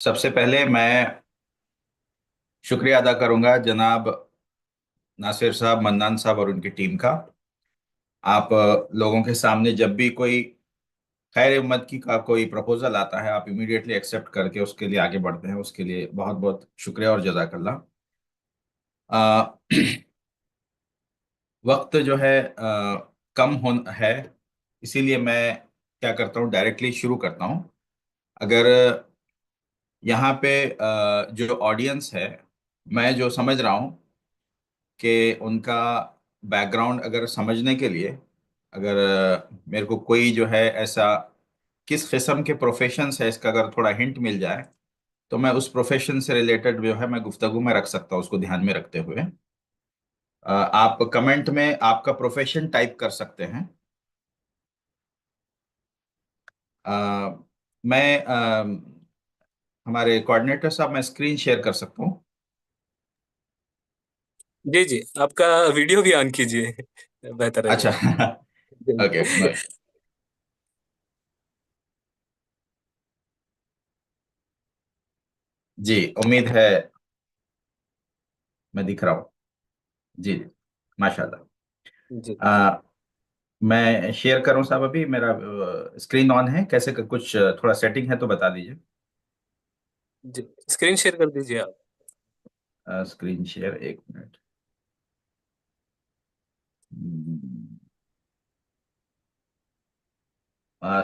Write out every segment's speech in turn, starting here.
सबसे पहले मैं शुक्रिया अदा करूंगा जनाब नासिर साहब, मन्नान साहब और उनकी टीम का। आप लोगों के सामने जब भी कोई खैर उम्मत की का कोई प्रपोजल आता है, आप इमीडिएटली एक्सेप्ट करके उसके लिए आगे बढ़ते हैं। उसके लिए बहुत बहुत शुक्रिया और जजाकल्ला। अ, वक्त जो है कम हो है, इसीलिए मैं क्या करता हूँ, डायरेक्टली शुरू करता हूँ। अगर यहाँ पे जो ऑडियंस है, मैं जो समझ रहा हूँ कि उनका बैकग्राउंड अगर समझने के लिए, अगर मेरे को कोई जो है ऐसा किस किस्म के प्रोफेशंस है इसका अगर थोड़ा हिंट मिल जाए, तो मैं उस प्रोफेशन से रिलेटेड जो है मैं गुफ्तगू में रख सकता हूँ, उसको ध्यान में रखते हुए। आप कमेंट में आपका प्रोफेशन टाइप कर सकते हैं। अ, मैं हमारे कोऑर्डिनेटर साहब, मैं स्क्रीन शेयर कर सकता हूँ। जी जी, आपका वीडियो भी ऑन कीजिए। बेहतर अच्छा। रहेगा। ओके। जी, उम्मीद है मैं दिख रहा हूँ। जी जी, माशाल्लाह। जी जी अ, मैं शेयर करूं साहब? अभी मेरा स्क्रीन ऑन है, कैसे कुछ थोड़ा सेटिंग है तो बता दीजिए। जी, स्क्रीन शेयर कर दीजिए आप। स्क्रीन शेयर, एक मिनट।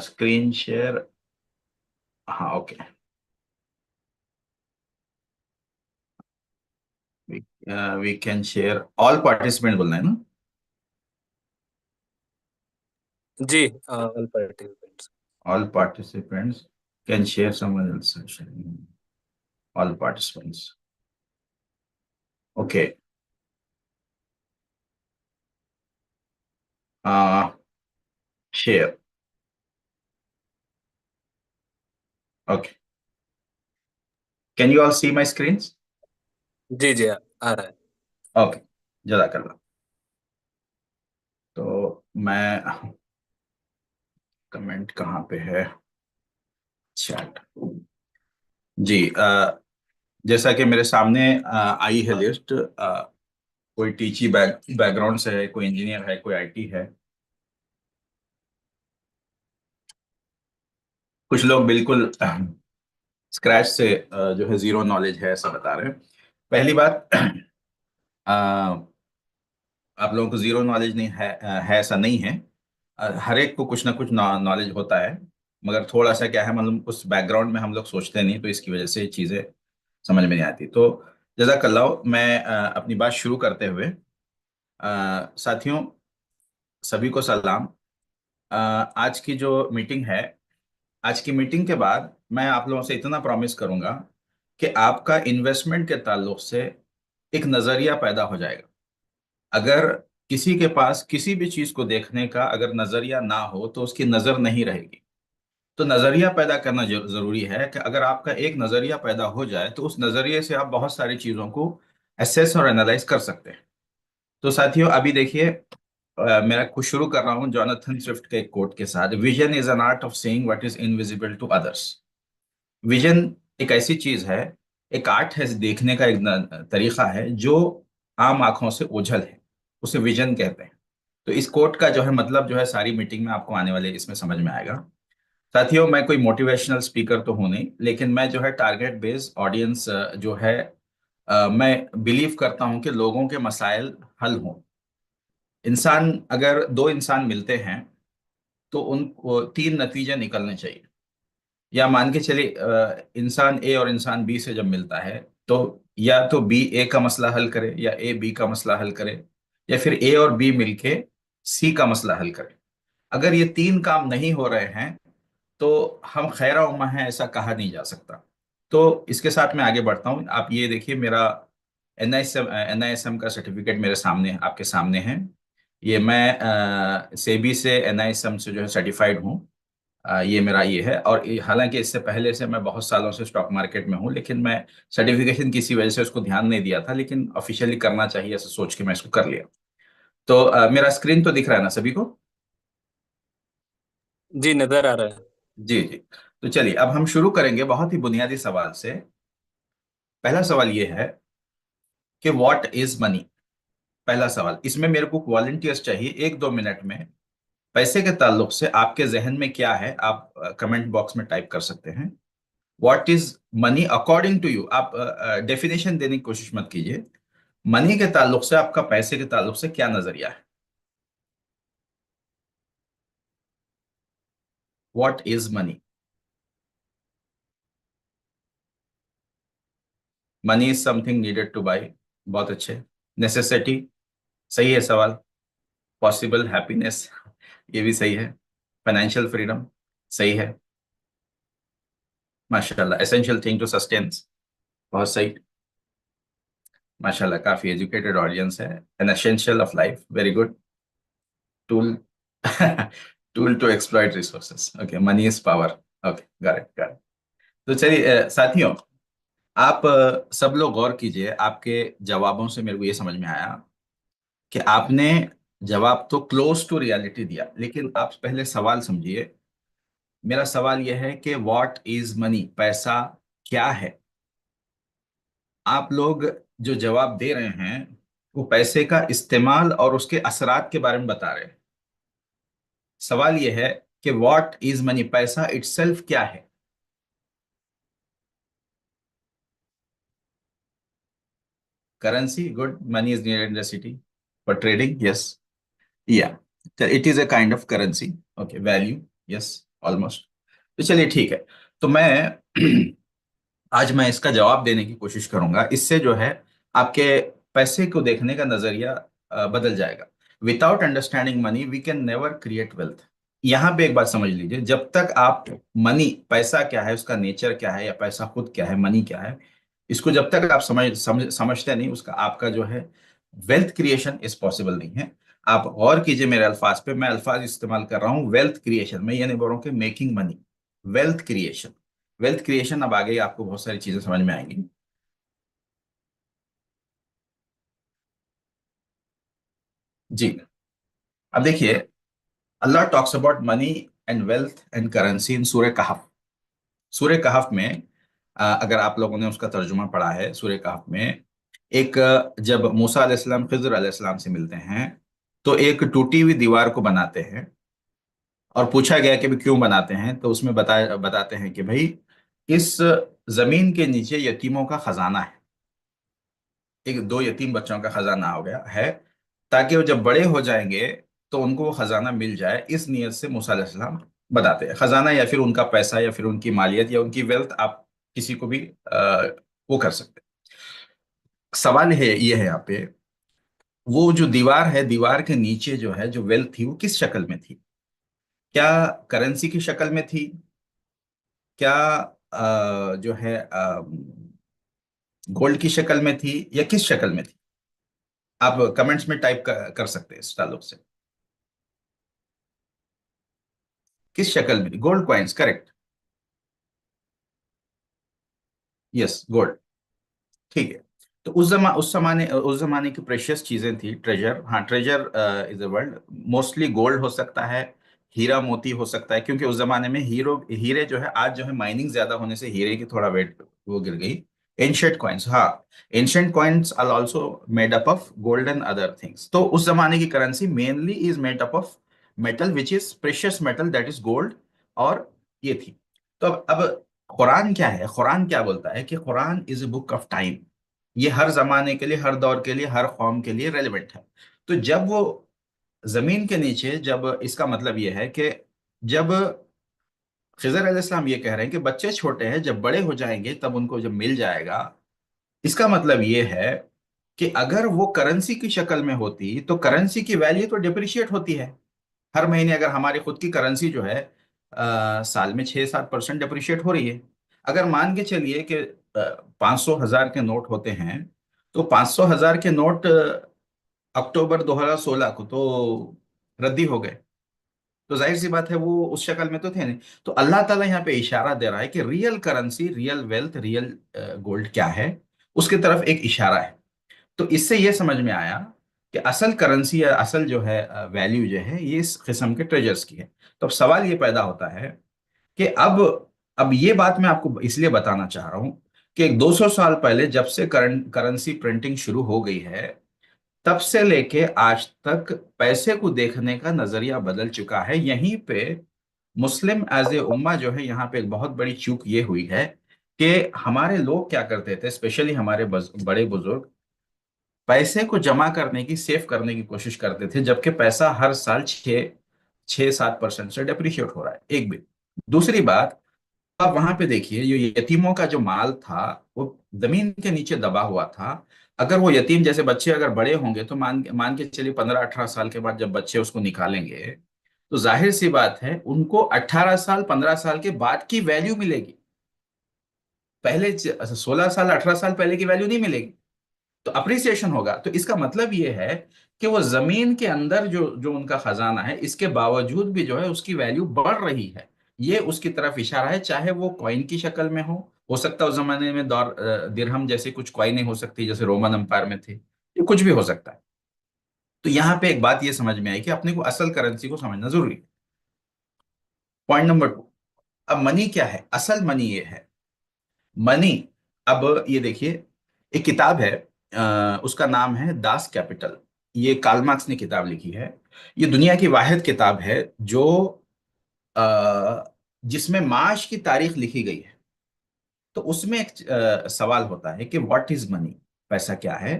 स्क्रीन शेयर, हाँ okay. We can share all participant बोलना है ना? जी, all participants. All participants can share someone else. All participants, okay. Share, okay. Can you all see my screen? जी जी, आ रहा है। ओके, जज़ाकल्लाह। तो मैं, कमेंट कहाँ पे है? चैट। जी, जैसा कि मेरे सामने आई है लिस्ट। कोई टीची बैकग्राउंड से है, कोई इंजीनियर है, कोई आईटी है, कुछ लोग बिल्कुल स्क्रैच से जो है जीरो नॉलेज है ऐसा बता रहे हैं। पहली बात, अ, आप लोगों को जीरो नॉलेज नहीं है, है ऐसा नहीं है। हर एक को कुछ ना कुछ नॉलेज होता है, मगर थोड़ा सा क्या है, मतलब उस बैकग्राउंड में हम लोग सोचते नहीं, तो इसकी वजह से ये चीज़ें समझ में नहीं आती। तो जज़ाकल्लाह। मैं अपनी बात शुरू करते हुए, साथियों, सभी को सलाम। आज की जो मीटिंग है, आज की मीटिंग के बाद मैं आप लोगों से इतना प्रॉमिस करूंगा कि आपका इन्वेस्टमेंट के ताल्लुक से एक नजरिया पैदा हो जाएगा। अगर किसी के पास किसी भी चीज को देखने का अगर नजरिया ना हो तो उसकी नजर नहीं रहेगी। तो नजरिया पैदा करना जरूरी है कि अगर आपका एक नजरिया पैदा हो जाए तो उस नजरिए से आप बहुत सारी चीजों को एसेस और एनालाइज कर सकते हैं। तो साथियों, अभी देखिए, मैं कुछ शुरू कर रहा हूँ जॉनथन स्विफ्ट के एक कोट के साथ। Vision is an art of seeing what is invisible to others. Vision एक ऐसी चीज है, एक आर्ट है, देखने का एक तरीका है जो आम आंखों से ओझल है, उसे विजन कहते हैं। तो इस कोट का जो है मतलब जो है सारी मीटिंग में आपको आने वाले इसमें समझ में आएगा। साथियों, मैं कोई मोटिवेशनल स्पीकर तो हूं नहीं, लेकिन मैं जो है टारगेट बेस्ड ऑडियंस जो है, मैं बिलीव करता हूं कि लोगों के मसाइल हल हों। इंसान, अगर दो इंसान मिलते हैं तो उनको तीन नतीजे निकलने चाहिए। या मान के चलिए, इंसान ए और इंसान बी से जब मिलता है, तो या तो बी ए का मसला हल करे, या ए बी का मसला हल करे, या फिर ए और बी मिलके सी का मसला हल करे। अगर ये तीन काम नहीं हो रहे हैं तो हम खैरा उम्मा हैं ऐसा कहा नहीं जा सकता। तो इसके साथ मैं आगे बढ़ता हूँ। आप ये देखिए, मेरा एनआईएसएम का सर्टिफिकेट मेरे सामने, आपके सामने है। ये मैं सेबी से, एनआईएसएम से जो है सर्टिफाइड हूँ। ये मेरा ये है। और हालांकि इससे पहले से मैं बहुत सालों से स्टॉक मार्केट में हूँ, लेकिन मैं सर्टिफिकेशन किसी वजह से उसको ध्यान नहीं दिया था, लेकिन ऑफिशियली करना चाहिए ऐसा सोच के मैं इसको कर लिया। तो मेरा स्क्रीन तो दिख रहा है ना सभी को? जी, नजर आ रहा है। जी जी। तो चलिए अब हम शुरू करेंगे बहुत ही बुनियादी सवाल से। पहला सवाल ये है कि व्हाट इज मनी। पहला सवाल, इसमें मेरे को वॉलंटियर्स चाहिए 1-2 मिनट में। पैसे के ताल्लुक से आपके जहन में क्या है, आप कमेंट बॉक्स में टाइप कर सकते हैं। What is money according to you. आप डेफिनेशन देने की कोशिश मत कीजिए। मनी के ताल्लुक से, आपका पैसे के ताल्लुक से क्या नजरिया है। What is money. Money is something needed two by. बहुत अच्छे। नेसेसिटी, सही है सवाल। पॉसिबल हैप्पीनेस, ये भी सही है। फाइनेंशियल फ्रीडम, सही है। माशाल्लाह। एसेंशियल थिंग टू सस्टेन, बहुत सही। माशाल्लाह, काफी एजुकेटेड ऑडियंस है। An essential of life, very good. Tool tool to exploit resources, okay. Money is power, okay, got it, got it. तो चलिए साथियों, आप सब लोग गौर कीजिए। आपके जवाबों से मेरे को ये समझ में आया कि आपने जवाब तो क्लोज टू रियलिटी दिया, लेकिन आप पहले सवाल समझिए। मेरा सवाल यह है कि व्हाट इज मनी, पैसा क्या है। आप लोग जो जवाब दे रहे हैं वो पैसे का इस्तेमाल और उसके असरात के बारे में बता रहे हैं। सवाल यह है कि व्हाट इज मनी, पैसा इटसेल्फ क्या है। Currency, good. Money is needed in the city for trading, yes. या it is a kind of currency, okay. Value, yes, almost. तो चलिए ठीक है। तो मैं आज मैं इसका जवाब देने की कोशिश करूंगा। इससे जो है आपके पैसे को देखने का नजरिया बदल जाएगा। Without understanding money we can never create wealth. यहाँ पे एक बात समझ लीजिए, जब तक आप मनी, पैसा क्या है, उसका नेचर क्या है, या पैसा खुद क्या है, मनी क्या है, इसको जब तक आप समझते नहीं, उसका आपका जो है वेल्थ क्रिएशन इज पॉसिबल नहीं है। आप गौर कीजिए मेरे अल्फाज पे। मैं अल्फाज इस्तेमाल कर रहा हूँ वेल्थ क्रिएशन। मैं ये नहीं बोल रहा हूँ कि making money. Wealth creation, wealth creation. अब आगे आपको बहुत सारी चीजें समझ में आएंगी। जी। अब देखिए, Allah talks about money and wealth and currency in Surah Kahf. सूरह कहफ में अगर आप लोगों ने उसका तर्जुमा पढ़ा है, सूरह कहफ में एक जब मूसा अलैहिस्सलाम खिज़र अलैहिस्सलाम से मिलते हैं, तो एक टूटी हुई दीवार को बनाते हैं। और पूछा गया कि भी क्यों बनाते हैं, तो उसमें बताते हैं कि भाई, इस जमीन के नीचे यतीमों का खजाना है। एक दो यतीम बच्चों का खजाना हो गया है, ताकि वो जब बड़े हो जाएंगे तो उनको वो खजाना मिल जाए। इस नीयत से मूसा अलैहिस्सलाम बताते हैं। खजाना या फिर उनका पैसा या फिर उनकी मालियत या उनकी वेल्थ, आप किसी को भी वो कर सकते हैं। सवाल है ये है यहाँ पे, वो जो दीवार है, दीवार के नीचे जो है जो वेल्थ थी, वो किस शक्ल में थी। क्या करेंसी की शक्ल में थी? क्या जो है गोल्ड की शक्ल में थी, या किस शक्ल में थी? आप कमेंट्स में टाइप कर सकते हैं इस ताल्लुक से। किस शक्ल में? Gold coins, correct. Yes, gold. ठीक है। तो उस जमाने की प्रेशियस चीजें थी, ट्रेजर। हाँ, treasure is a world. Mostly gold हो सकता है, हीरा मोती हो सकता है, क्योंकि उस जमाने में हीरे जो है, आज जो है माइनिंग ज्यादा होने से हीरे की थोड़ा वेट वो गिर गई। एंशियंट कॉइन्स, हाँ। Ancient coins are also made up of gold and other things. तो उस जमाने की currency mainly is made up of metal which is precious metal, that is gold. और ये थी। तो अब कुरान क्या है, कुरान क्या बोलता है कि Quran is a book of time. ये हर जमाने के लिए, हर दौर के लिए, हर कौम के लिए रेलिवेंट है। तो जब वो जमीन के नीचे, जब इसका मतलब ये है कि जब खिजर अलैहिस्सलाम ये कह रहे हैं कि बच्चे छोटे हैं, जब बड़े हो जाएंगे तब उनको जब मिल जाएगा, इसका मतलब ये है कि अगर वो करेंसी की शक्ल में होती तो करेंसी की वैल्यू तो डिप्रिशिएट होती है। हर महीने अगर हमारी खुद की करेंसी जो है साल में 6-7% डिप्रिशिएट हो रही है। अगर मान के चलिए कि 500,000 के नोट होते हैं, तो 500,000 के नोट अक्टूबर 2016 को तो रद्दी हो गए। तो जाहिर सी बात है वो उस शक्ल में तो थे नहीं। तो अल्लाह ताला यहाँ पे इशारा दे रहा है कि real currency, real wealth, real gold क्या है, उसकी तरफ एक इशारा है। तो इससे ये समझ में आया कि असल करेंसी या असल जो है वैल्यू जो है, ये इस किस्म के ट्रेजर्स की है। तो अब सवाल ये पैदा होता है कि अब अब ये बात मैं आपको इसलिए बताना चाह रहा हूं कि 200 साल पहले जब से करेंसी प्रिंटिंग शुरू हो गई है, तब से लेके आज तक पैसे को देखने का नजरिया बदल चुका है। यहीं पे मुस्लिम एज ए उम्मा जो है, यहाँ पे एक बहुत बड़ी चूक ये हुई है कि हमारे लोग क्या करते थे, स्पेशली हमारे बड़े बुजुर्ग पैसे को जमा करने की, सेव करने की कोशिश करते थे, जबकि पैसा हर साल 6-7% से डेप्रिशिएट हो रहा है, एक भी। दूसरी बात, आप वहां पे देखिए, ये यतीमों का जो माल था वो जमीन के नीचे दबा हुआ था। अगर वो यतीम जैसे बच्चे अगर बड़े होंगे तो मान मान के चलिए 15-18 साल के बाद जब बच्चे उसको निकालेंगे, तो जाहिर सी बात है उनको 18 साल 15 साल के बाद की वैल्यू मिलेगी। पहले 16 साल 18 साल पहले की वैल्यू नहीं मिलेगी। तो अप्रिसिएशन होगा। तो इसका मतलब ये है कि वो जमीन के अंदर जो जो उनका खजाना है, इसके बावजूद भी जो है उसकी वैल्यू बढ़ रही है। ये उसकी तरफ इशारा है, चाहे वो कॉइन की शक्ल में हो सकता है उस जमाने में दिरहम जैसे कुछ कॉइनें हो सकती है जैसे रोमन एम्पायर में थे, ये कुछ भी हो सकता है। तो यहाँ पे एक बात ये समझ में आई कि अपने को असल करेंसी को समझना जरूरी है। पॉइंट नंबर 2, अब मनी क्या है? असल मनी ये है, मनी। अब ये देखिए, एक किताब है, उसका नाम है दास कैपिटल। ये कार्ल मार्क्स ने किताब लिखी है। ये दुनिया की वाहिद किताब है जो जिसमें माश की तारीख लिखी गई है। तो उसमें एक सवाल होता है कि व्हाट इज मनी, पैसा क्या है?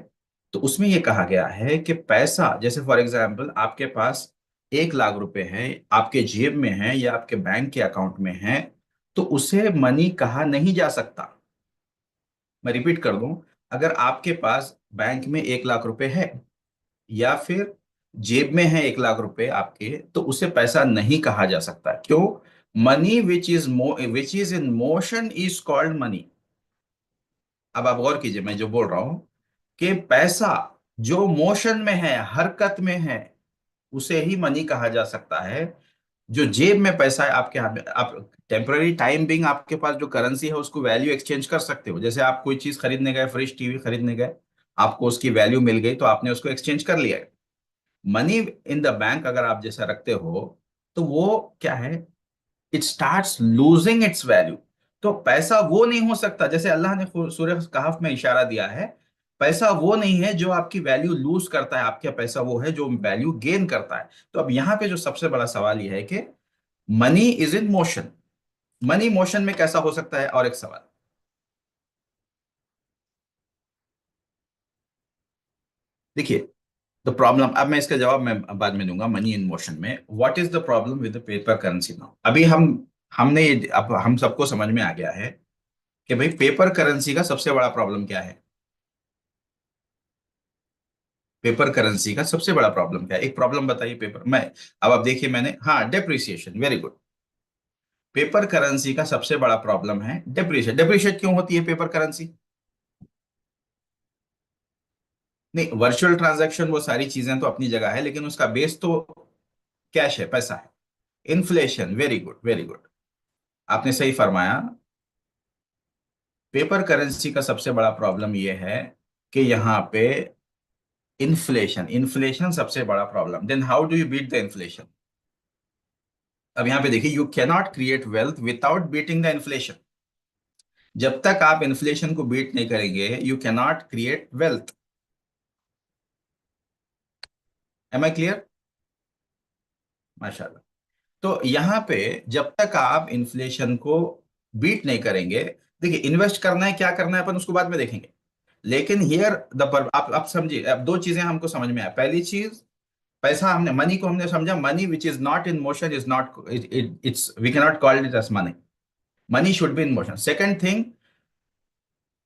तो उसमें ये कहा गया है कि पैसा, जैसे फॉर एग्जाम्पल आपके पास 1 लाख रुपए हैं, आपके जेब में है या आपके बैंक के अकाउंट में है, तो उसे मनी कहा नहीं जा सकता। मैं रिपीट कर दूं, अगर आपके पास बैंक में 1 लाख रुपए है या फिर जेब में है 1 लाख रुपए आपके, तो उसे पैसा नहीं कहा जा सकता। क्यों? Money which is in motion is called money. अब आप गौर कीजिए मैं जो बोल रहा हूं कि पैसा जो मोशन में है, हरकत में है, उसे ही मनी कहा जा सकता है। जो जेब में पैसा है आपके हाथ में, आप टेम्पररी टाइम बिंग आपके पास जो करेंसी है उसको वैल्यू एक्सचेंज कर सकते हो। जैसे आप कोई चीज खरीदने गए, फ्रिज टीवी खरीदने गए, आपको उसकी वैल्यू मिल गई तो आपने उसको एक्सचेंज कर लिया। मनी इन द बैंक अगर आप जैसा रखते हो, तो वो क्या है, it starts losing its value. तो पैसा वो नहीं हो सकता, जैसे अल्लाह ने सूरह कहफ में इशारा दिया है, पैसा वो नहीं है जो आपकी वैल्यू लूज करता है, आपका पैसा वो है जो वैल्यू गेन करता है। तो अब यहाँ पे जो सबसे बड़ा सवाल यह है कि money is in motion, money motion में कैसा हो सकता है? और एक सवाल देखिए, द प्रॉब्लम, अब मैं इसका जवाब मैं बाद में दूंगा। मनी इन मोशन में what is the problem with the paper currency now? अभी हमने अब हम सबको समझ में आ गया है कि भाई पेपर करेंसी का सबसे बड़ा प्रॉब्लम क्या है। पेपर करेंसी का सबसे बड़ा प्रॉब्लम क्या है? एक प्रॉब्लम बताइए पेपर में। अब आप देखिए, मैंने, हाँ, depreciation, very good. Paper currency का सबसे बड़ा प्रॉब्लम है डेप्रिशिएट। डेप्रिशिएट क्यों होती है पेपर करेंसी? नहीं, वर्चुअल ट्रांजैक्शन वो सारी चीजें तो अपनी जगह है, लेकिन उसका बेस तो कैश है, पैसा है। Inflation, very good very good, आपने सही फरमाया। पेपर करेंसी का सबसे बड़ा प्रॉब्लम यह है कि यहाँ पे इन्फ्लेशन, इन्फ्लेशन सबसे बड़ा problem. Then how do you beat the inflation? अब यहाँ पे देखिए, you can not create wealth without beating the inflation. जब तक आप इन्फ्लेशन को बीट नहीं करेंगे, you can not create wealth. Am I clear? माशाल्लाह। तो यहाँ पे जब तक आप इन्फ्लेशन को बीट नहीं करेंगे, देखिए, इन्वेस्ट करना है, क्या करना है अपन उसको बाद में देखेंगे। लेकिन हियर आप समझिए, अब दो चीजें हमको समझ में आया। पहली चीज, पैसा, हमने मनी को हमने समझा, money which is not in motion is not, it's we can not call it as money. Money should be in motion. Second thing,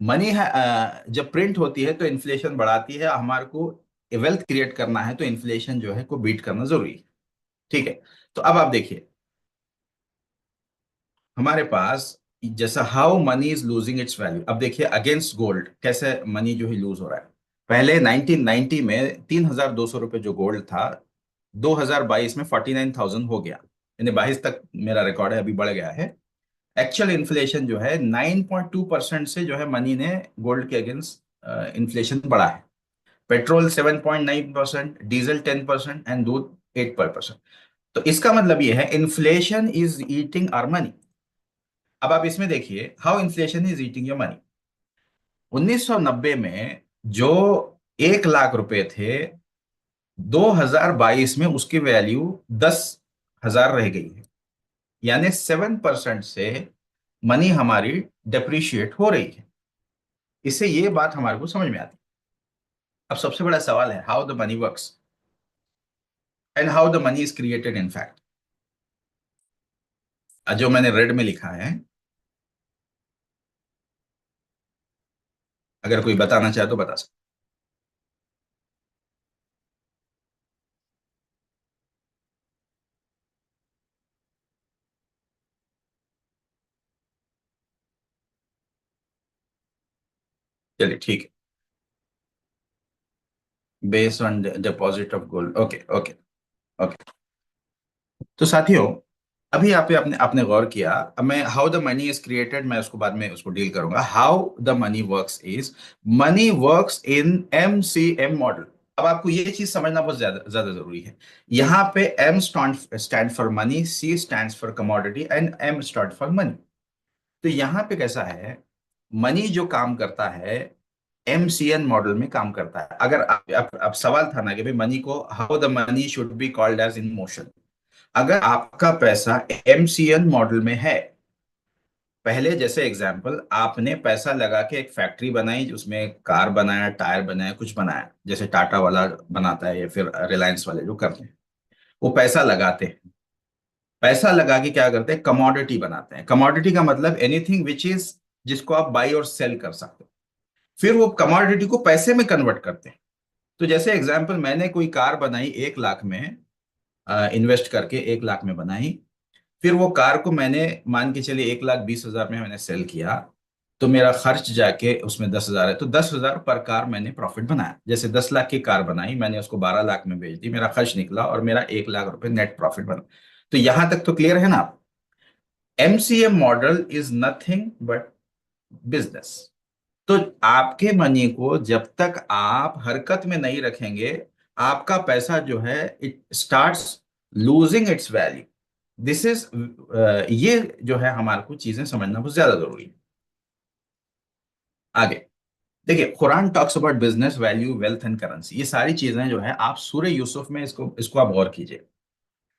money है, जब प्रिंट होती है तो इन्फ्लेशन बढ़ाती है। हमारे को वेल्थ क्रिएट करना है तो इन्फ्लेशन जो है को बीट करना जरूरी है। ठीक है। तो अब आप देखिए, हमारे पास, जैसा how many is losing its value, अब देखिए अगेंस्ट गोल्ड कैसे मनी जो है लूज हो रहा है। पहले 1990 में 3,200 रुपये जो गोल्ड था, 2022 में 49,000 हो गया, यानी 22 तक मेरा रिकॉर्ड है, अभी बढ़ गया है। एक्चुअल इन्फ्लेशन जो है 9.2% से जो है मनी ने गोल्ड के अगेंस्ट इन्फ्लेशन बढ़ा है। पेट्रोल 7.9%, डीजल 10% एंड दूध 8%। तो इसका मतलब ये है inflation is eating our money. अब आप इसमें देखिए, how inflation is eating your money. 1990 में जो 1 लाख रुपए थे, 2022 में उसकी वैल्यू 10,000 रह गई है। यानी 7% से मनी हमारी डेप्रिशिएट हो रही है। इससे ये बात हमारे को समझ में आती है। अब सबसे बड़ा सवाल है, how the money works and how the money is created in fact. जो मैंने रेड में लिखा है, अगर कोई बताना चाहे तो बता सकते। चलिए ठीक है। Based on deposit of gold, okay okay okay. तो साथियों, अभी आप आपने आपने गौर किया। अब मैं how the money is created, मैं उसको बाद में उसको डील करूंगा। How the money works is, money works in MCM model. अब आपको ये चीज समझना बहुत ज्यादा ज्यादा जरूरी है। यहाँ पे M stand for money, C stand for commodity and M stand for money. तो यहाँ पे कैसा है, मनी जो काम करता है MCN मॉडल में काम करता है। अगर आप सवाल था ना कि भाई मनी को, how the money should be called as in motion. अगर आपका पैसा MCN मॉडल में है, पहले जैसे एग्जांपल, आपने पैसा लगा के एक फैक्ट्री बनाई, उसमें कार बनाया, टायर बनाया, कुछ बनाया, जैसे टाटा वाला बनाता है या फिर रिलायंस वाले जो करते हैं, वो पैसा लगाते हैं। पैसा लगा के क्या करते हैं, कमोडिटी बनाते हैं। कमोडिटी का मतलब एनीथिंग विच इज, जिसको आप बाई और सेल कर सकते हो। फिर वो कमोडिटी को पैसे में कन्वर्ट करते हैं। तो जैसे एग्जांपल, मैंने कोई कार बनाई 1 लाख में, इन्वेस्ट करके 1 लाख में बनाई। फिर वो कार को मैंने, मान के चलिए 1,20,000 में मैंने सेल किया। तो मेरा खर्च जाके उसमें 10,000 है, तो 10,000 पर कार मैंने प्रॉफिट बनाया। जैसे 10 लाख की कार बनाई, मैंने उसको 12 लाख में बेच दी, मेरा खर्च निकला और मेरा 1 लाख रुपए नेट प्रॉफिट बना। तो यहां तक तो क्लियर है ना आप। MCM model is nothing but business. तो आपके मनी को जब तक आप हरकत में नहीं रखेंगे, आपका पैसा जो है, it starts losing its value. This is, ये जो है हमारे को चीजें समझना बहुत ज्यादा जरूरी है। आगे देखिए, Quran talks about business, value, wealth and currency. ये सारी चीजें जो है, आप सूर्य यूसुफ में इसको इसको आप गौर कीजिए।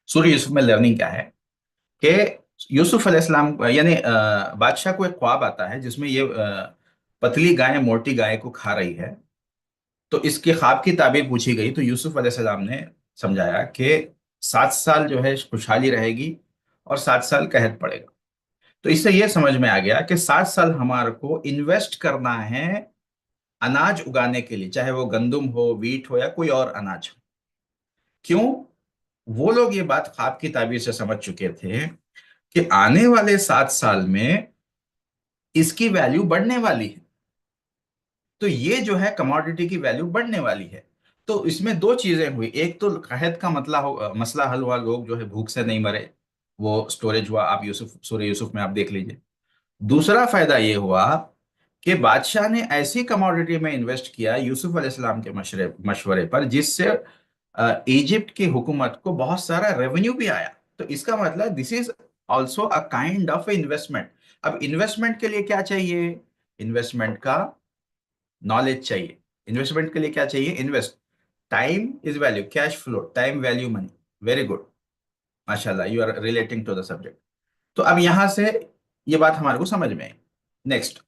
सूर्य यूसुफ में लर्निंग क्या है कि यूसुफ अलैहिस्सलाम, यानी बादशाह को एक ख्वाब आता है जिसमें ये पतली गाय मोटी गाय को खा रही है। तो इसके ख्वाब की ताबीर पूछी गई, तो यूसुफ अलैहिस्सलाम ने समझाया कि 7 साल जो है खुशहाली रहेगी और 7 साल कहर पड़ेगा। तो इससे यह समझ में आ गया कि 7 साल हमारे को इन्वेस्ट करना है अनाज उगाने के लिए, चाहे वो गंदुम हो, वीट हो या कोई और अनाज हो। क्यों? वो लोग ये बात ख्वाब की ताबीर से समझ चुके थे कि आने वाले 7 साल में इसकी वैल्यू बढ़ने वाली है। तो ये जो है कमोडिटी की वैल्यू बढ़ने वाली है। तो इसमें दो चीजें हुई, एक तो कहत का मसला हल हुआ, लोग जो है भूख से नहीं मरे, वो स्टोरेज हुआ। आप यूसुफ, सूर्य यूसुफ में आप देख लीजिए। दूसरा फायदा ये हुआ कि बादशाह ने ऐसी कमोडिटी में इन्वेस्ट किया यूसुफ अलैहिस्सलाम के मशरे मशवरे पर, जिससे इजिप्ट की हुकूमत को बहुत सारा रेवेन्यू भी आया। तो इसका मतलब this is also a kind of investment. अब इन्वेस्टमेंट के लिए क्या चाहिए? इन्वेस्टमेंट का नॉलेज चाहिए। इन्वेस्टमेंट के लिए क्या चाहिए? Invest, time is value, cash flow, time value money. Very good, माशाल्लाह, you are relating to the subject. तो अब यहां से ये बात हमारे को समझ में आई। Next,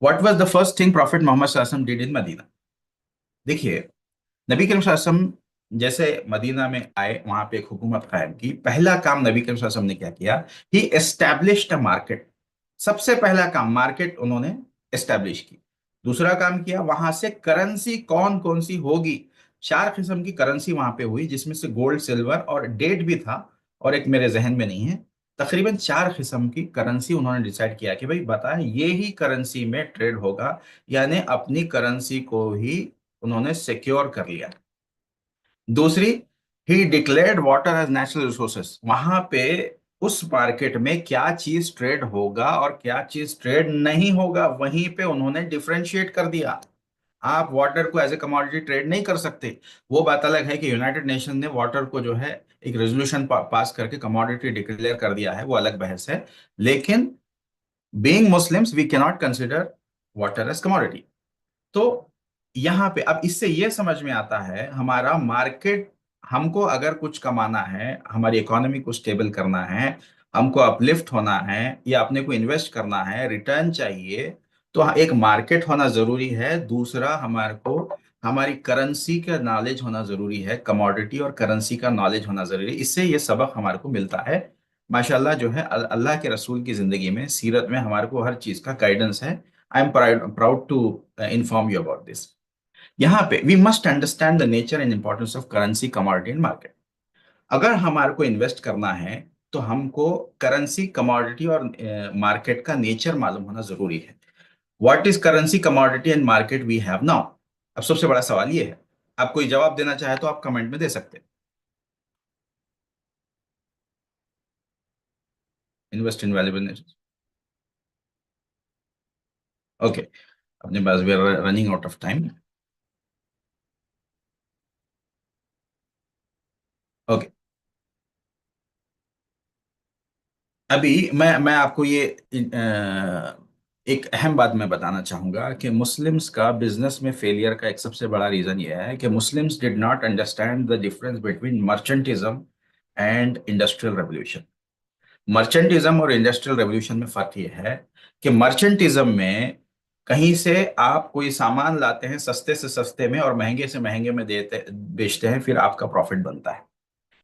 what was the first thing prophet Mohammad सल्लल्लाहु अलैहि वसल्लम डिड इन मदीना। देखिए, नबी करीम सल्लल्लाहु अलैहि वसल्लम जैसे मदीना में आए, वहां पे एक हुकूमत कायम की। पहला काम नबी करीम सल्लल्लाहु अलैहि वसल्लम ने क्या किया? ही एस्टैब्लिश्ड अ मार्केट। सबसे पहला काम, मार्केट उन्होंने एस्टैब्लिश की। दूसरा काम किया, वहां से करेंसी कौन कौन सी होगी, 4 किस्म की करेंसी वहां पे हुई, जिसमें से गोल्ड, सिल्वर और डेट भी था, और एक मेरे जहन में नहीं है। तकरीबन 4 किस्म की करेंसी उन्होंने डिसाइड किया कि भाई बताएं, ये ही करेंसी में ट्रेड होगा। यानी अपनी करेंसी को ही उन्होंने सिक्योर कर लिया। दूसरी, he declared water as national resources. वहां पे उस मार्केट में क्या चीज ट्रेड होगा और क्या चीज ट्रेड नहीं होगा, वहीं पे उन्होंने डिफरेंशिएट कर दिया। आप वाटर को एज ए कमोडिटी ट्रेड नहीं कर सकते। वो बात अलग है कि यूनाइटेड नेशन ने वाटर को जो है एक रेजोल्यूशन पास करके कमोडिटी डिक्लेयर कर दिया है, वो अलग बहस है। लेकिन being Muslims we cannot consider water as commodity. तो यहाँ पे अब इससे ये समझ में आता है हमारा मार्केट, हमको अगर कुछ कमाना है, हमारी इकोनॉमी को स्टेबल करना है, हमको अपलिफ्ट होना है, या अपने को इन्वेस्ट करना है, रिटर्न चाहिए, तो एक मार्केट होना जरूरी है। दूसरा, हमारे को हमारी करेंसी का नॉलेज होना जरूरी है, कमोडिटी और करेंसी का नॉलेज होना जरूरी है। इससे ये सबक हमारे को मिलता है। माशाल्लाह जो है अल्लाह के रसूल की जिंदगी में, सीरत में हमारे को हर चीज का गाइडेंस है। I am proud to inform you about this। यहाँ पे we must understand the nature and importance of currency, commodity and market. अगर हमारे को इन्वेस्ट करना है तो हमको करेंसी, कमोडिटी और मार्केट का नेचर मालूम होना जरूरी है। What is currency, commodity and market we have now? अब सबसे बड़ा सवाल ये है। आप कोई जवाब देना चाहे तो आप कमेंट में दे सकते हैं। Invest in valuable. ओके, अपने पास we are running out of time. Okay, अभी मैं आपको ये एक अहम बात मैं बताना चाहूंगा कि मुस्लिम्स का बिजनेस में फेलियर का एक सबसे बड़ा रीजन ये है कि Muslims did not understand the difference between merchantism and industrial revolution. Merchantism और इंडस्ट्रियल रेवोल्यूशन में फर्क ये है कि मर्चेंटिज्म में कहीं से आप कोई सामान लाते हैं सस्ते से सस्ते में और महंगे से महंगे में देते बेचते हैं, फिर आपका प्रॉफिट बनता है।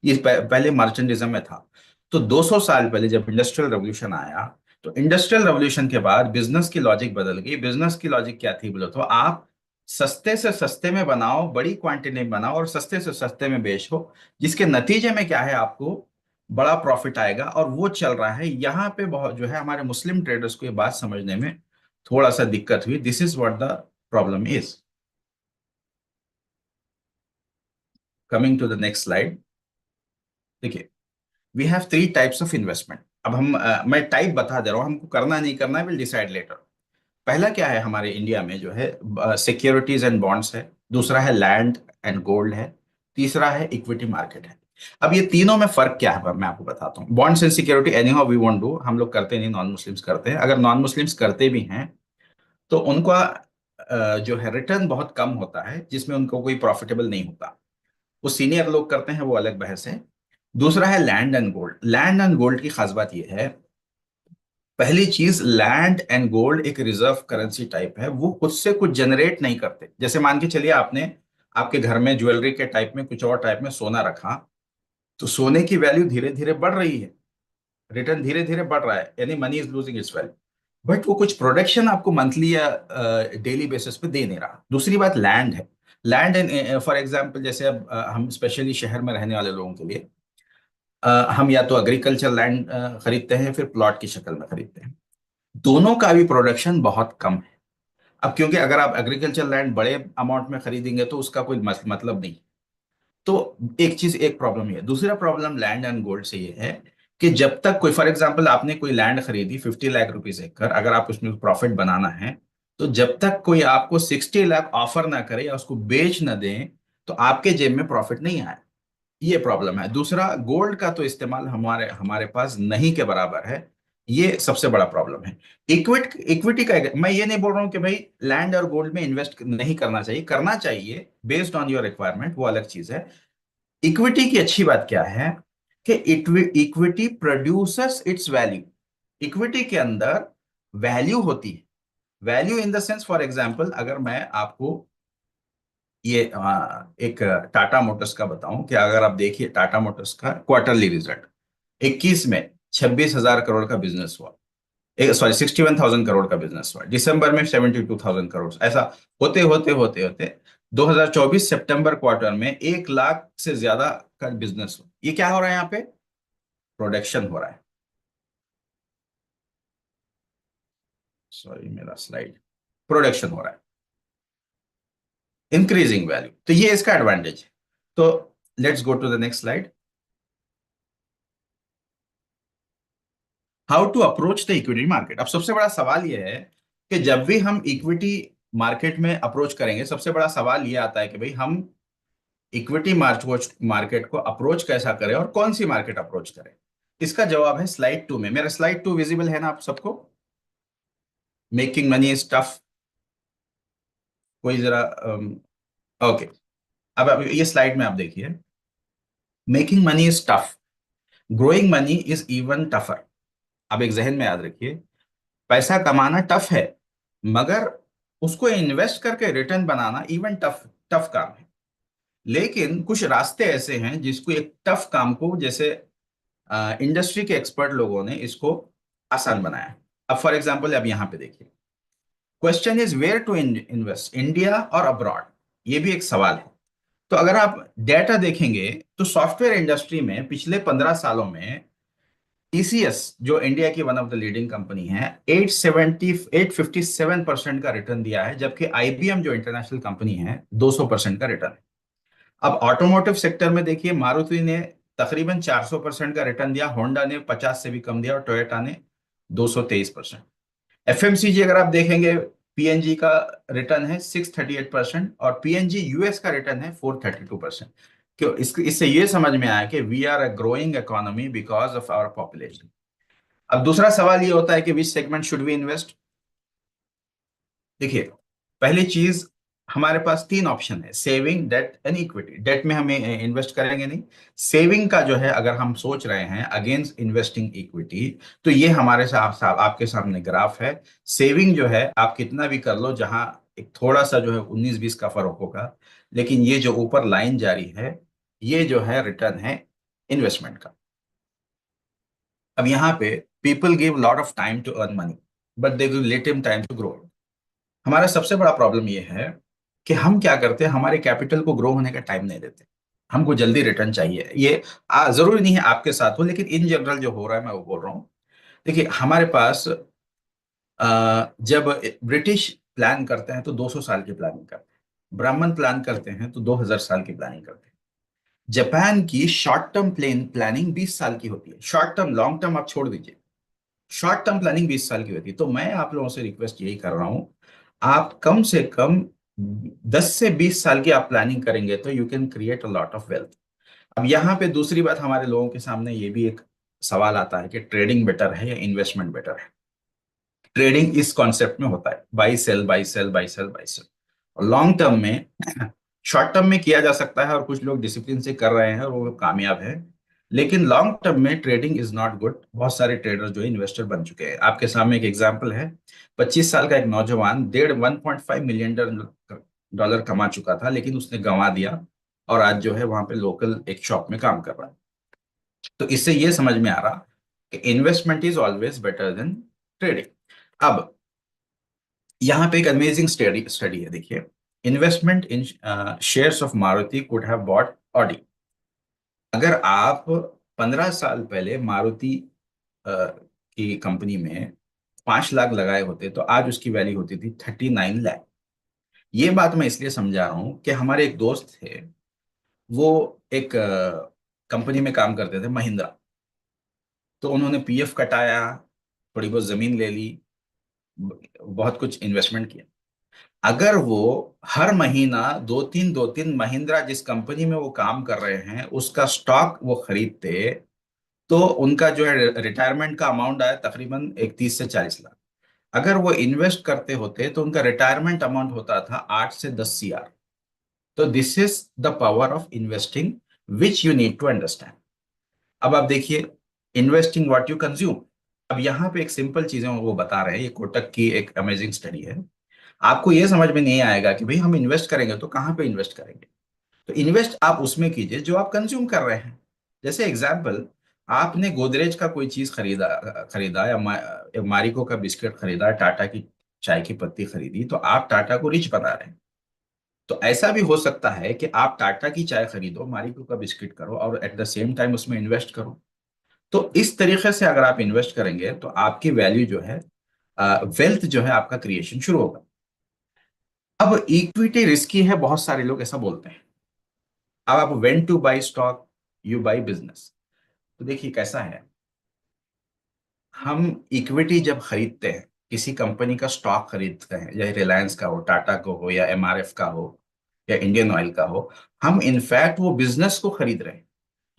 ये पहले मर्चेंटिज्म में था। तो 200 साल पहले जब इंडस्ट्रियल रेवोल्यूशन आया, तो इंडस्ट्रियल रेवोल्यूशन के बाद बिजनेस की लॉजिक बदल गई। बिजनेस की लॉजिक क्या थी बोलो तो, आप सस्ते से सस्ते में बनाओ, बड़ी क्वांटिटी में बनाओ और सस्ते से सस्ते में बेचो, जिसके नतीजे में क्या है, आपको बड़ा प्रॉफिट आएगा। और वो चल रहा है। यहाँ पे बहुत जो है हमारे मुस्लिम ट्रेडर्स को ये बात समझने में थोड़ा सा दिक्कत हुई। This is what the problem is. Coming to the next slide. देखिए, we have three types of investment. अब मैं टाइप बता दे रहा हूँ, हमको करना नहीं करना है विल डिसाइड लेटर। पहला क्या है हमारे इंडिया में जो है, सिक्योरिटीज एंड बॉन्ड्स है। दूसरा है लैंड एंड गोल्ड है। तीसरा है इक्विटी मार्केट है। अब ये तीनों में फर्क क्या है मैं आपको बताता हूँ। Bonds and security anyhow we won't do, हम लोग करते नहीं, नॉन मुस्लिम्स करते हैं। अगर नॉन मुस्लिम्स करते भी हैं तो उनका जो है रिटर्न बहुत कम होता है, जिसमें उनको कोई प्रॉफिटेबल नहीं होता। वो सीनियर लोग करते हैं, वो अलग बहस है। दूसरा है land and gold. Land and gold की खास बात यह है, पहली चीज, लैंड एंड गोल्ड एक रिजर्व करेंसी टाइप है। वो खुद से कुछ जनरेट नहीं करते। जैसे मान के चलिए आपने आपके घर में ज्वेलरी के टाइप में कुछ और टाइप में सोना रखा, तो सोने की वैल्यू धीरे धीरे बढ़ रही है, रिटर्न धीरे धीरे बढ़ रहा है, यानी money is losing its value. But वो कुछ प्रोडक्शन आपको मंथली या डेली बेसिस पे दे नहीं रहा। दूसरी बात लैंड है। लैंड एंड फॉर एग्जाम्पल, जैसे अब हम स्पेशली शहर में रहने वाले लोगों के लिए, हम या तो एग्रीकल्चर लैंड खरीदते हैं, फिर प्लॉट की शक्ल में खरीदते हैं। दोनों का भी प्रोडक्शन बहुत कम है। अब क्योंकि अगर आप एग्रीकल्चर लैंड बड़े अमाउंट में खरीदेंगे तो उसका कोई मतलब नहीं। तो एक चीज, एक प्रॉब्लम ये है। दूसरा प्रॉब्लम लैंड एंड गोल्ड से ये है कि जब तक कोई, फॉर एग्जांपल आपने कोई लैंड खरीदी 50 लाख रुपीज एकड़, अगर आप उसमें प्रॉफिट बनाना है, तो जब तक कोई आपको 60 लाख ऑफर ना करे या उसको बेच ना दे, तो आपके जेब में प्रॉफिट नहीं आए। ये प्रॉब्लम है। दूसरा, गोल्ड का तो इस्तेमाल हमारे हमारे पास नहीं के बराबर है। ये सबसे बड़ा प्रॉब्लम है। इक्विटी का मैं ये नहीं बोल रहा हूं कि भाई लैंड और गोल्ड में इन्वेस्ट नहीं करना चाहिए, करना चाहिए बेस्ड ऑन योर रिक्वायरमेंट, वो अलग चीज है। इक्विटी की अच्छी बात क्या है कि equity producers it's value. Equity के अंदर वैल्यू होती है। Value in the sense, for example अगर मैं आपको ये एक टाटा मोटर्स का बताऊं कि अगर आप देखिए टाटा मोटर्स का क्वार्टरली रिजल्ट, 21 में 26,000 करोड़ का बिजनेस हुआ। एक सॉरी 61,000 करोड़ का बिजनेस हुआ। दिसंबर में 72,000 करोड़। ऐसा होते होते होते होते 2024 सितंबर क्वार्टर में 1 लाख से ज्यादा का बिजनेस हुआ। ये क्या हो रहा है यहाँ पे? प्रोडक्शन हो रहा है। सॉरी मेरा स्लाइड, प्रोडक्शन हो रहा है, इंक्रीजिंग वैल्यू। तो ये इसका एडवांटेज है। तो let's go to the next slide. How to approach the equity market. अब सबसे बड़ा सवाल यह है कि जब भी हम इक्विटी मार्केट में अप्रोच करेंगे, सबसे बड़ा सवाल यह आता है कि भाई हम इक्विटी मार्केट को अप्रोच कैसा करें और कौन सी मार्केट अप्रोच करें, इसका जवाब है स्लाइड 2 में। मेरा स्लाइड 2 विजिबल है ना आप सबको? Making money is tough. कोई जरा ओके, अब ये स्लाइड में आप देखिए, making money is tough, growing money is even tougher. अब एक जहन में याद रखिए, पैसा कमाना टफ है, मगर उसको इन्वेस्ट करके रिटर्न बनाना इवन टफ टफ काम है। लेकिन कुछ रास्ते ऐसे हैं जिसको एक टफ काम को, जैसे इंडस्ट्री के एक्सपर्ट लोगों ने इसको आसान बनाया। अब फॉर एग्जांपल अब यहाँ पे देखिए, question is where to invest, India और अब्रॉड, ये भी एक सवाल है। तो अगर आप डेटा देखेंगे तो सॉफ्टवेयर इंडस्ट्री में पिछले 15 सालों में टीसीएस, जो इंडिया की one of the leading company है, 857% का रिटर्न दिया है, जबकि आईबीएम जो इंटरनेशनल कंपनी है 200% का रिटर्न है। अब ऑटोमोटिव सेक्टर में देखिए, मारुति ने तकरीबन 400% का रिटर्न दिया, होंडा ने 50 से भी कम दिया और टोयोटा ने 223%। एफएमसीजी अगर आप देखेंगे, पीएनजी का रिटर्न है 638% और पीएनजी यूएस का रिटर्न है 432%। क्यों? इससे ये समझ में आया कि we are a growing economy because of our population. अब दूसरा सवाल ये होता है कि which segment should we invest. देखिए, पहली चीज, हमारे पास 3 ऑप्शन है, saving, debt and equity. Debt में हमें इन्वेस्ट करेंगे नहीं। सेविंग का जो है, अगर हम सोच रहे हैं अगेंस्ट इन्वेस्टिंग इक्विटी, तो ये हमारे आपके सामने ग्राफ है। सेविंग जो है, आप कितना भी कर लो, जहां एक थोड़ा सा जो है 19-20 का फर्क होगा, लेकिन ये जो ऊपर लाइन जारी है, ये जो है रिटर्न है इन्वेस्टमेंट का। अब यहाँ पे, people give lot of time to earn money, but they give little time to grow. हमारा सबसे बड़ा प्रॉब्लम ये है कि हम क्या करते हैं, हमारे कैपिटल को ग्रो होने का टाइम नहीं देते। हमको जल्दी रिटर्न चाहिए। ये जरूरी नहीं है आपके साथ हो, लेकिन इन जनरल जो हो रहा है मैं वो बोल रहा हूँ। देखिए, हमारे पास जब ब्रिटिश प्लान करते हैं तो 200 साल की प्लानिंग करते हैं, ब्राह्मण प्लान करते हैं तो 2000 साल की प्लानिंग करते हैं। जापान की शॉर्ट टर्म प्लानिंग 20 साल की होती है। शॉर्ट टर्म, लॉन्ग टर्म आप छोड़ दीजिए, शॉर्ट टर्म प्लानिंग 20 साल की होती है। तो मैं आप लोगों से रिक्वेस्ट यही कर रहा हूं, आप कम से कम 10 से 20 साल की आप प्लानिंग करेंगे तो you can create a lot of wealth. अब यहाँ पे दूसरी बात, हमारे लोगों के सामने ये भी एक सवाल आता है कि ट्रेडिंग बेटर है या इन्वेस्टमेंट बेटर है। ट्रेडिंग इस कॉन्सेप्ट में होता है, buy sell buy sell buy sell buy sell. और लॉन्ग टर्म में, शॉर्ट टर्म में किया जा सकता है और कुछ लोग डिसिप्लिन से कर रहे हैं और वो कामयाब है। लेकिन लॉन्ग टर्म में ट्रेडिंग इज नॉट गुड। बहुत सारे ट्रेडर जो है इन्वेस्टर बन चुके हैं। आपके सामने एक एग्जांपल है, 25 साल का एक नौजवान 1.5 मिलियन डॉलर कमा चुका था, लेकिन उसने गंवा दिया और आज जो है वहां पे लोकल एक शॉप में काम कर रहा है। तो इससे ये समझ में आ रहा कि investment is always better than trading. अब यहाँ पे एक अमेजिंग स्टडी स्टडी है, देखिए, investment in shares of Maruti could have bought Audi. अगर आप 15 साल पहले मारुति की कंपनी में 5 लाख लगाए होते तो आज उसकी वैल्यू होती थी 39 लाख। ये बात मैं इसलिए समझा रहा हूं कि हमारे एक दोस्त थे, वो एक कंपनी में काम करते थे, महिंद्रा। तो उन्होंने पीएफ कटाया, थोड़ी बहुत जमीन ले ली, बहुत कुछ इन्वेस्टमेंट किया। अगर वो हर महीना दो तीन महिंद्रा जिस कंपनी में वो काम कर रहे हैं उसका स्टॉक वो खरीदते, तो उनका जो है रिटायरमेंट का अमाउंट आया तकरीबन 31 से 40 लाख। अगर वो इन्वेस्ट करते होते तो उनका रिटायरमेंट अमाउंट होता था 8 से 10 CR। तो this is the power of investing which you need to understand. अब आप देखिए, इन्वेस्टिंग व्हाट यू कंज्यूम। अब यहाँ पे एक सिंपल चीजें वो बता रहे हैं, ये कोटक की एक अमेजिंग स्टडी है। आपको ये समझ में नहीं आएगा कि भाई हम इन्वेस्ट करेंगे तो कहाँ पे इन्वेस्ट करेंगे। तो इन्वेस्ट आप उसमें कीजिए जो आप कंज्यूम कर रहे हैं। जैसे एग्जाम्पल, आपने गोदरेज का कोई चीज खरीदा खरीदा या मारिको का बिस्किट खरीदा, टाटा की चाय की पत्ती खरीदी, तो आप टाटा को रिच बना रहे हैं। तो ऐसा भी हो सकता है कि आप टाटा की चाय खरीदो, मारिको का बिस्किट करो और एट द सेम टाइम उसमें इन्वेस्ट करो। तो इस तरीके से अगर आप इन्वेस्ट करेंगे तो आपकी वैल्यू जो है, वेल्थ जो है आपका क्रिएशन शुरू होगा। अब इक्विटी रिस्की है, बहुत सारे लोग ऐसा बोलते हैं। अब आप when two by stock, you by business. तो देखिए कैसा है, हम इक्विटी जब खरीदते हैं, किसी कंपनी का स्टॉक खरीदते हैं, चाहे रिलायंस का हो, टाटा को हो या एमआरएफ का हो, या इंडियन ऑयल का हो, हम इनफैक्ट वो बिजनेस को खरीद रहे हैं।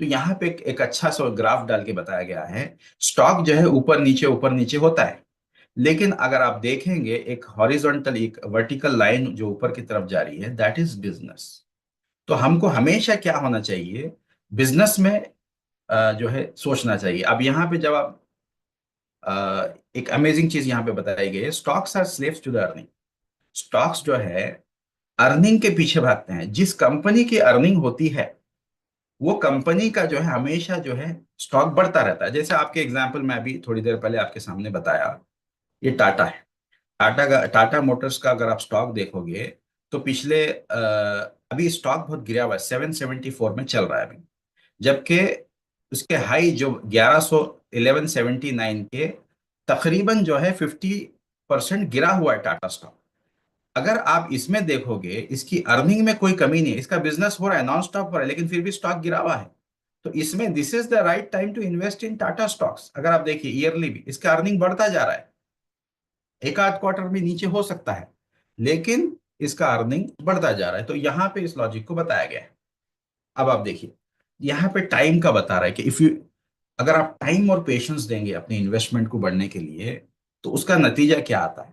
तो यहाँ पे एक अच्छा सा ग्राफ डाल के बताया गया है, स्टॉक जो है ऊपर नीचे होता है, लेकिन अगर आप देखेंगे एक हॉरिजॉन्टल एक वर्टिकल लाइन जो ऊपर की तरफ जा रही है, दैट इज बिजनेस। तो हमको हमेशा क्या होना चाहिए, बिजनेस में जो है सोचना चाहिए। अब यहाँ पे जब आप एक अमेजिंग चीज यहाँ पे बताई गई है, stocks are slaves to the earning. Stocks जो है अर्निंग के पीछे भागते हैं। जिस कंपनी की अर्निंग होती है वो कंपनी का जो है हमेशा जो है स्टॉक बढ़ता रहता है। जैसे आपके एग्जांपल मैं अभी थोड़ी देर पहले आपके सामने बताया, ये टाटा है। टाटा मोटर्स का अगर आप स्टॉक देखोगे तो पिछले अभी स्टॉक बहुत गिरा हुआ है, 774 में चल रहा है अभी, जबकि उसके हाई जो 1179 के तकरीबन जो है 50% गिरा हुआ है टाटा स्टॉक। अगर आप इसमें देखोगे इसकी अर्निंग में कोई कमी नहीं है, इसका बिजनेस हो रहा है, नॉन स्टॉप हो रहा है, लेकिन फिर भी स्टॉक गिरा हुआ है। तो इसमें this is the right time to invest in Tata stocks. अगर आप देखिए ईयरली भी इसका अर्निंग बढ़ता जा रहा है, एक आध क्वार्टर में नीचे हो सकता है, लेकिन इसका अर्निंग बढ़ता जा रहा है। तो यहाँ पे इस लॉजिक को बताया गया है। अब आप देखिए यहाँ पे टाइम का बता रहा है कि इफ यू, अगर आप टाइम और पेशेंस देंगे अपने इन्वेस्टमेंट को बढ़ने के लिए, तो उसका नतीजा क्या आता है।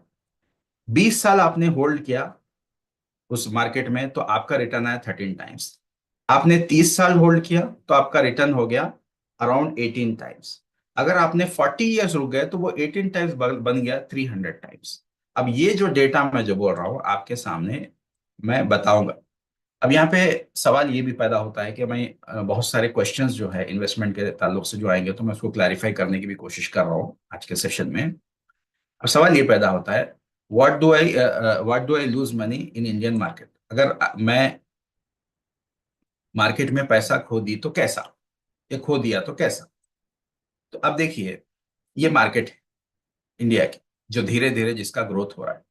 20 साल आपने होल्ड किया उस मार्केट में तो आपका रिटर्न आया 13 टाइम्स। आपने 30 साल होल्ड किया तो आपका रिटर्न हो गया अराउंड 18 टाइम्स। अगर आपने 40 ईयर्स रुक गए तो वो 18 टाइम्स बन गया 300 टाइम्स। अब ये जो डेटा मैं जो बोल रहा हूँ आपके सामने मैं बताऊंगा। अब यहाँ पे सवाल ये भी पैदा होता है कि मैं बहुत सारे क्वेश्चंस जो है इन्वेस्टमेंट के ताल्लुक से जो आएंगे तो मैं उसको क्लैरिफाई करने की भी कोशिश कर रहा हूँ आज के सेशन में। अब सवाल ये पैदा होता है, what do I lose money in Indian market. अगर मैं मार्केट में पैसा खो दी तो कैसा, या खो दिया तो कैसा। तो अब देखिए ये मार्केट है इंडिया की, जो धीरे धीरे जिसका ग्रोथ हो रहा है,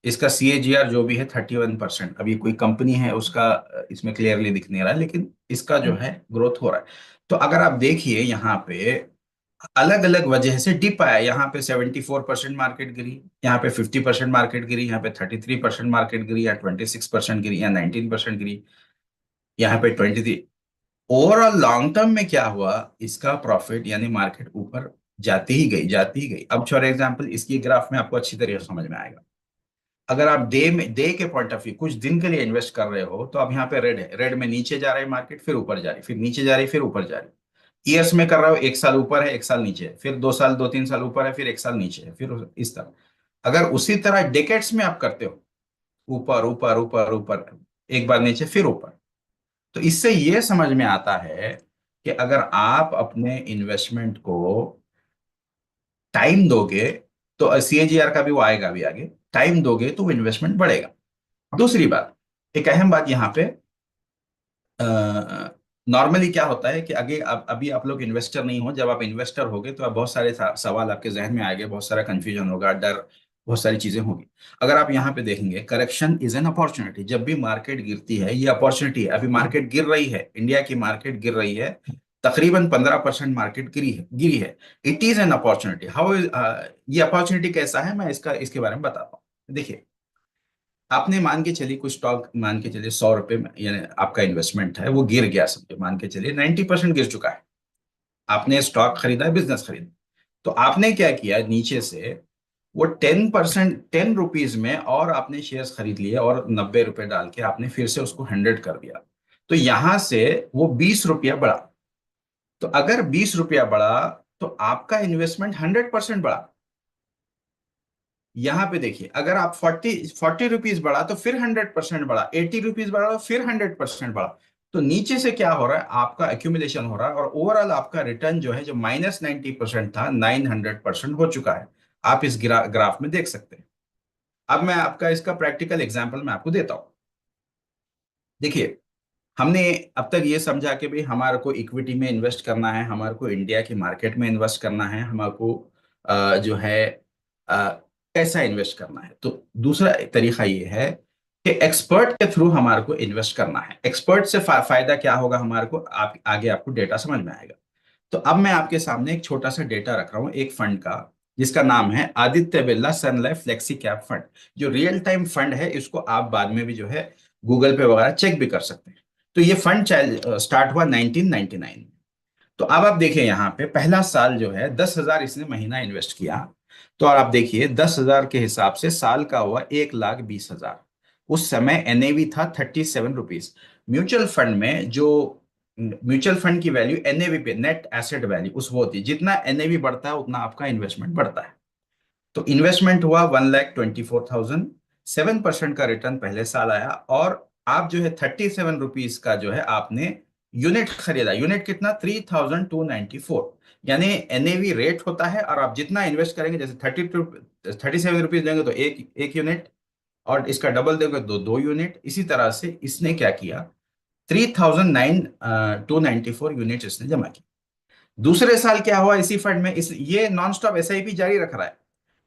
इसका CAGR जो भी है 31%। अभी कोई कंपनी है उसका इसमें क्लियरली दिख नहीं रहा है, लेकिन इसका जो है ग्रोथ हो रहा है। तो अगर आप देखिए यहाँ पे अलग अलग वजह से डिप आया, यहाँ पे 74% मार्केट गिरी, यहाँ पे 50% मार्केट गिरी, यहाँ पे 33% मार्केट गिरी, या 26% गिरी, या 19% गिरी, यहाँ पे 23। ओवरऑल लॉन्ग टर्म में क्या हुआ, इसका प्रॉफिट यानी मार्केट ऊपर जाती ही गई जाती ही गई। अब फॉर एग्जांपल इसकी ग्राफ में आपको अच्छी तरीके से समझ में आएगा। अगर आप डे के पॉइंट ऑफ व्यू कुछ दिन के लिए इन्वेस्ट कर रहे हो तो अब यहाँ पे रेड है, रेड में नीचे जा रहा है मार्केट, फिर ऊपर जा रही, फिर नीचे जा रही, फिर ऊपर जा रही। ईयर्स में कर रहे हो, एक साल ऊपर है एक साल नीचे है, फिर 2 साल 2 3 साल ऊपर है, फिर एक साल नीचे है, फिर इस तरह। अगर उसी तरह डेकेड्स में आप करते हो, ऊपर ऊपर ऊपर ऊपर, एक बार नीचे फिर ऊपर, तो इससे ये समझ में आता है कि अगर आप अपने इन्वेस्टमेंट को टाइम दोगे तो CAGR का भी वो आएगा भी आगे, टाइम दोगे तो वो इन्वेस्टमेंट बढ़ेगा। दूसरी बात, एक अहम बात यहाँ पे, नॉर्मली क्या होता है कि आगे अभी आप लोग इन्वेस्टर नहीं हो, जब आप इन्वेस्टर होगे तो आप बहुत सारे सवाल आपके जहन में आएंगे, बहुत सारा कंफ्यूजन होगा, डर, बहुत सारी चीजें होगी। अगर आप यहाँ पे देखेंगे, करेक्शन इज एन अपॉर्चुनिटी। जब भी मार्केट गिरती है ये अपॉर्चुनिटी है। अभी मार्केट गिर रही है, इंडिया की मार्केट गिर रही है, तकरीबन 15% मार्केट गिरी है। It is an opportunity. How ये अपॉर्चुनिटी कैसा है, मैं इसके बारे में बताता हूँ। देखिए आपने मान के चलिए कुछ स्टॉक, मान के चलिए 100 रुपए में यानी आपका इन्वेस्टमेंट है वो गिर गया, समझे मान के चलिए 90% गिर चुका है। आपने स्टॉक खरीदा, बिजनेस खरीदा, तो आपने क्या किया, नीचे से वो 10%, 10 रुपीज में और आपने शेयर्स खरीद लिए और 90 रुपए डाल के आपने फिर से उसको 100 कर दिया। तो यहां से वो 20 रुपया बढ़ा। तो अगर 20 रुपया बढ़ा तो आपका इन्वेस्टमेंट 100% बढ़ा। यहां पे देखिए अगर आप 40 रुपीज बढ़ा तो फिर 100% बढ़ा, 80 रुपीज बढ़ा तो फिर 100% बढ़ा। तो नीचे से क्या हो रहा है, आपका एक्यूमुलेशन हो रहा है, और ओवरऑल आपका रिटर्न जो है जो -90% था 900% हो चुका है। आप इस ग्राफ में देख सकते हैं। अब मैं आपका इसका प्रैक्टिकल एग्जाम्पल मैं आपको देता हूं। देखिए हमने अब तक ये समझा कि भाई हमारे को इक्विटी में इन्वेस्ट करना है, हमारे को इंडिया की मार्केट में इन्वेस्ट करना है, हमारे को जो है अ, कैसा इन्वेस्ट करना है। तो दूसरा तरीका ये है कि एक्सपर्ट के थ्रू हमारे को इन्वेस्ट करना है। एक्सपर्ट से फायदा क्या होगा हमारे को, आप आगे आपको डेटा समझ में आएगा। तो अब मैं आपके सामने एक छोटा सा डेटा रख रहा हूँ एक फंड का, जिसका नाम है आदित्य बिरला सन लाइफ फ्लेक्सी कैप फंड। जो रियल टाइम फंड है इसको आप बाद में भी जो है गूगल पे वगैरह चेक भी कर सकते हैं। तो ये फंड स्टार्ट हुआ 1999 में। तो अब आप देखिए यहाँ पे पहला साल जो है 10,000 इसने महीना इन्वेस्ट किया। तो और आप देखिए 10,000 के हिसाब से साल का हुआ 1,20,000। उस समय एनएवी था 37 रुपीज। म्यूचुअल फंड में जो म्यूचुअल फंड की वैल्यू एनएवी पे, नेट एसेट वैल्यू, उस वो होती है, जितना एनएवी बढ़ता है उतना आपका इन्वेस्टमेंट बढ़ता है। तो इन्वेस्टमेंट हुआ 1,24,000। 7% का रिटर्न पहले साल आया। और आप जो है 37 रुपीज का जो है आपने यूनिट खरीदा। यूनिट कितना? 3,294। यानी एनएवी रेट होता है, और आप जितना इन्वेस्ट करेंगे, जैसे 37 रुपीज देंगे तो एक एक यूनिट, और इसका डबल देंगे तो दो यूनिट। इसी तरह से इसने क्या किया, 3,294 यूनिट इसने जमा की। दूसरे साल क्या हुआ इसी फंड में, इस ये नॉन स्टॉप एसआईपी जारी रख रहा है।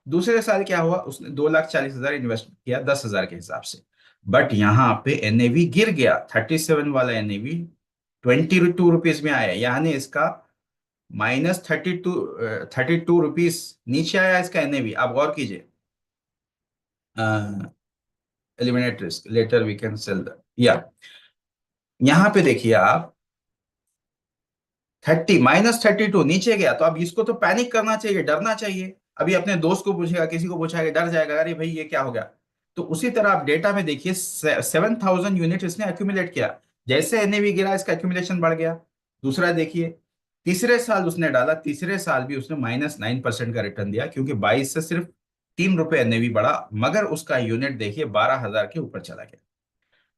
दूसरे साल क्या हुआ, उसने 2,40,000 इन्वेस्ट किया 10,000 के हिसाब से। बट यहाँ पे एनएवी गिर गया। 37 वाला एनएवी 22 रुपीज में आया, यानी इसका -32 रुपीज नीचे आया इसका एनएवी। आप गौर कीजिए। Eliminate risk later we can sell the, या यहाँ पे देखिए आप 30 -32 नीचे गया। तो अब इसको तो पैनिक करना चाहिए, डरना चाहिए। अभी अपने दोस्त को पूछेगा, किसी को पूछेगा, डर जाएगा, अरे भाई ये क्या हो गया। तो उसी तरह आप डेटा में देखिए 7,000 यूनिट इसने एक्यूमुलेट किया। जैसे एनएवी गिरा इसका एक्यूमुलेशन बढ़ गया। दूसरा देखिए, तीसरे साल उसने डाला, तीसरे साल भी उसने -9% का रिटर्न दिया, क्योंकि 22 से सिर्फ 3 रुपए एनएवी बढ़ा, मगर उसका यूनिट देखिए 12,000 के ऊपर चला गया।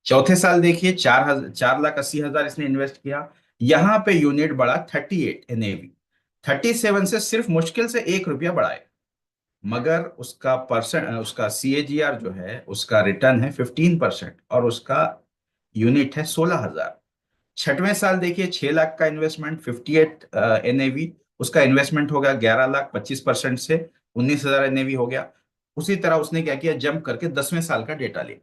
चौथे साल देखिए 4,80,000 इसने इन्वेस्ट किया। यहां पे यूनिट बढ़ा 38 एनएवी। 37 से सिर्फ मुश्किल से 1 रुपया बढ़ाए, मगर उसका परसेंट, उसका सीएजीआर जो है, उसका रिटर्न है 15%, और उसका यूनिट है 16,000। छठवें साल देखिए 6 लाख का इन्वेस्टमेंट, 58 एनएवी। उसका इन्वेस्टमेंट हो गया 11 लाख, 25% से 19,000 एनएवी हो गया। उसी तरह उसने क्या किया, जंप करके 10वें साल का डेटा लिया।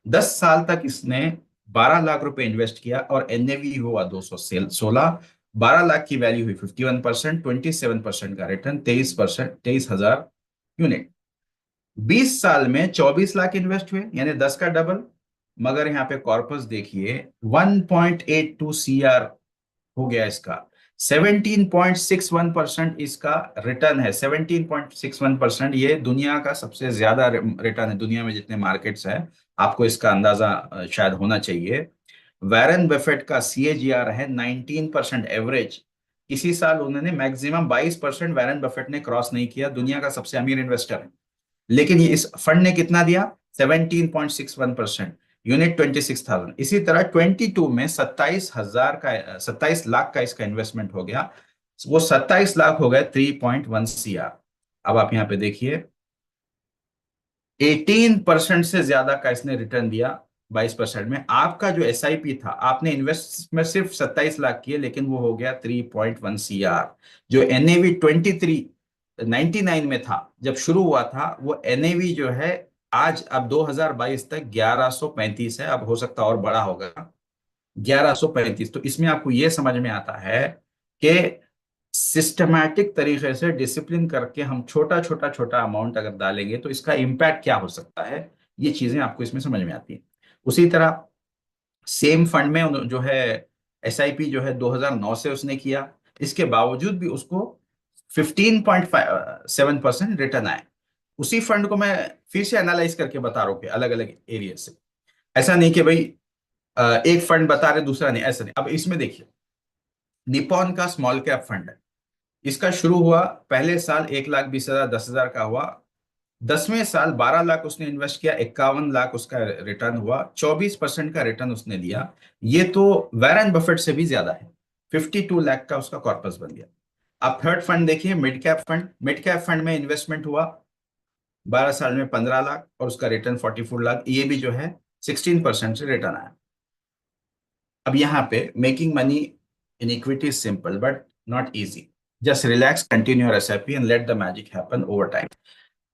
10 साल तक इसने 12 लाख रुपए इन्वेस्ट किया, और एनएवी हुआ 216। 12 लाख की वैल्यू हुई 51%, 27% का रिटर्न, 23%, 23,000 यूनिट। 20 साल में 24 लाख इन्वेस्ट हुए, यानी 10 का डबल। मगर यहाँ पे कॉर्पस देखिए 1.82 CR हो गया इसका। 17.61% इसका रिटर्न है। 17.61%, ये दुनिया का सबसे ज्यादा रिटर्न है। दुनिया में जितने मार्केट्स हैं, आपको इसका अंदाजा शायद होना चाहिए। वैरन बफेट का सीएजीआर है 19% एवरेज। किसी साल उन्होंने मैक्सिमम 22% वैरन बफेट ने क्रॉस नहीं किया, दुनिया का सबसे अमीर इन्वेस्टर है। लेकिन ये इस फंड ने कितना दिया, 17.61%, यूनिट 26,000। इसी तरह 22 में 27,000 का, 27 लाख का इसका इन्वेस्टमेंट हो गया। वो 27 लाख हो गए 3.1 CR। अब आप यहाँ पे देखिए 18% से ज्यादा का इसने रिटर्न दिया 22% में। आपका जो एसआईपी था, आपने इन्वेस्ट में सिर्फ 27 लाख किए, लेकिन वो हो गया 3.1 CR। जो एनएवी 99 में था, जब शुरू हुआ था, वो एनएवी जो है आज, अब 2022 तक 1135 है। अब हो सकता और बड़ा होगा, 1135। तो इसमें आपको ये समझ में आता है कि सिस्टमैटिक तरीके से डिसिप्लिन करके हम छोटा छोटा छोटा अमाउंट अगर डालेंगे तो इसका इम्पैक्ट क्या हो सकता है, ये चीजें आपको इसमें समझ में आती हैं। उसी तरह सेम फंड में जो है एसआईपी जो है 2009 से उसने किया, इसके बावजूद भी उसको 15.7% रिटर्न आए। उसी फंड को मैं फिर से एनालाइज करके बता रहा हूँ कि अलग अलग एरिया से। ऐसा नहीं कि भाई एक फंड बता रहे दूसरा नहीं, ऐसा नहीं। अब इसमें देखिए, निपॉन का स्मॉल कैप फंड है। इसका शुरू हुआ, पहले साल 1,20,000, 10,000 का हुआ। 10वें साल 12 लाख उसने इन्वेस्ट किया, 51 लाख उसका रिटर्न हुआ, 24% का रिटर्न उसने दिया। ये तो वैरन बफेट से भी ज्यादा है। 52 लाख का उसका कॉर्पस बन गया। अब थर्ड फंड देखिए, mid cap fund. Mid cap fund में इन्वेस्टमेंट हुआ 12 साल में 15 लाख, और उसका रिटर्न 44 लाख। ये भी जो है 16% से रिटर्न आया। अब यहाँ पे making money in equity is simple but not easy. Just relax, continue your SIP and let the magic happen over time.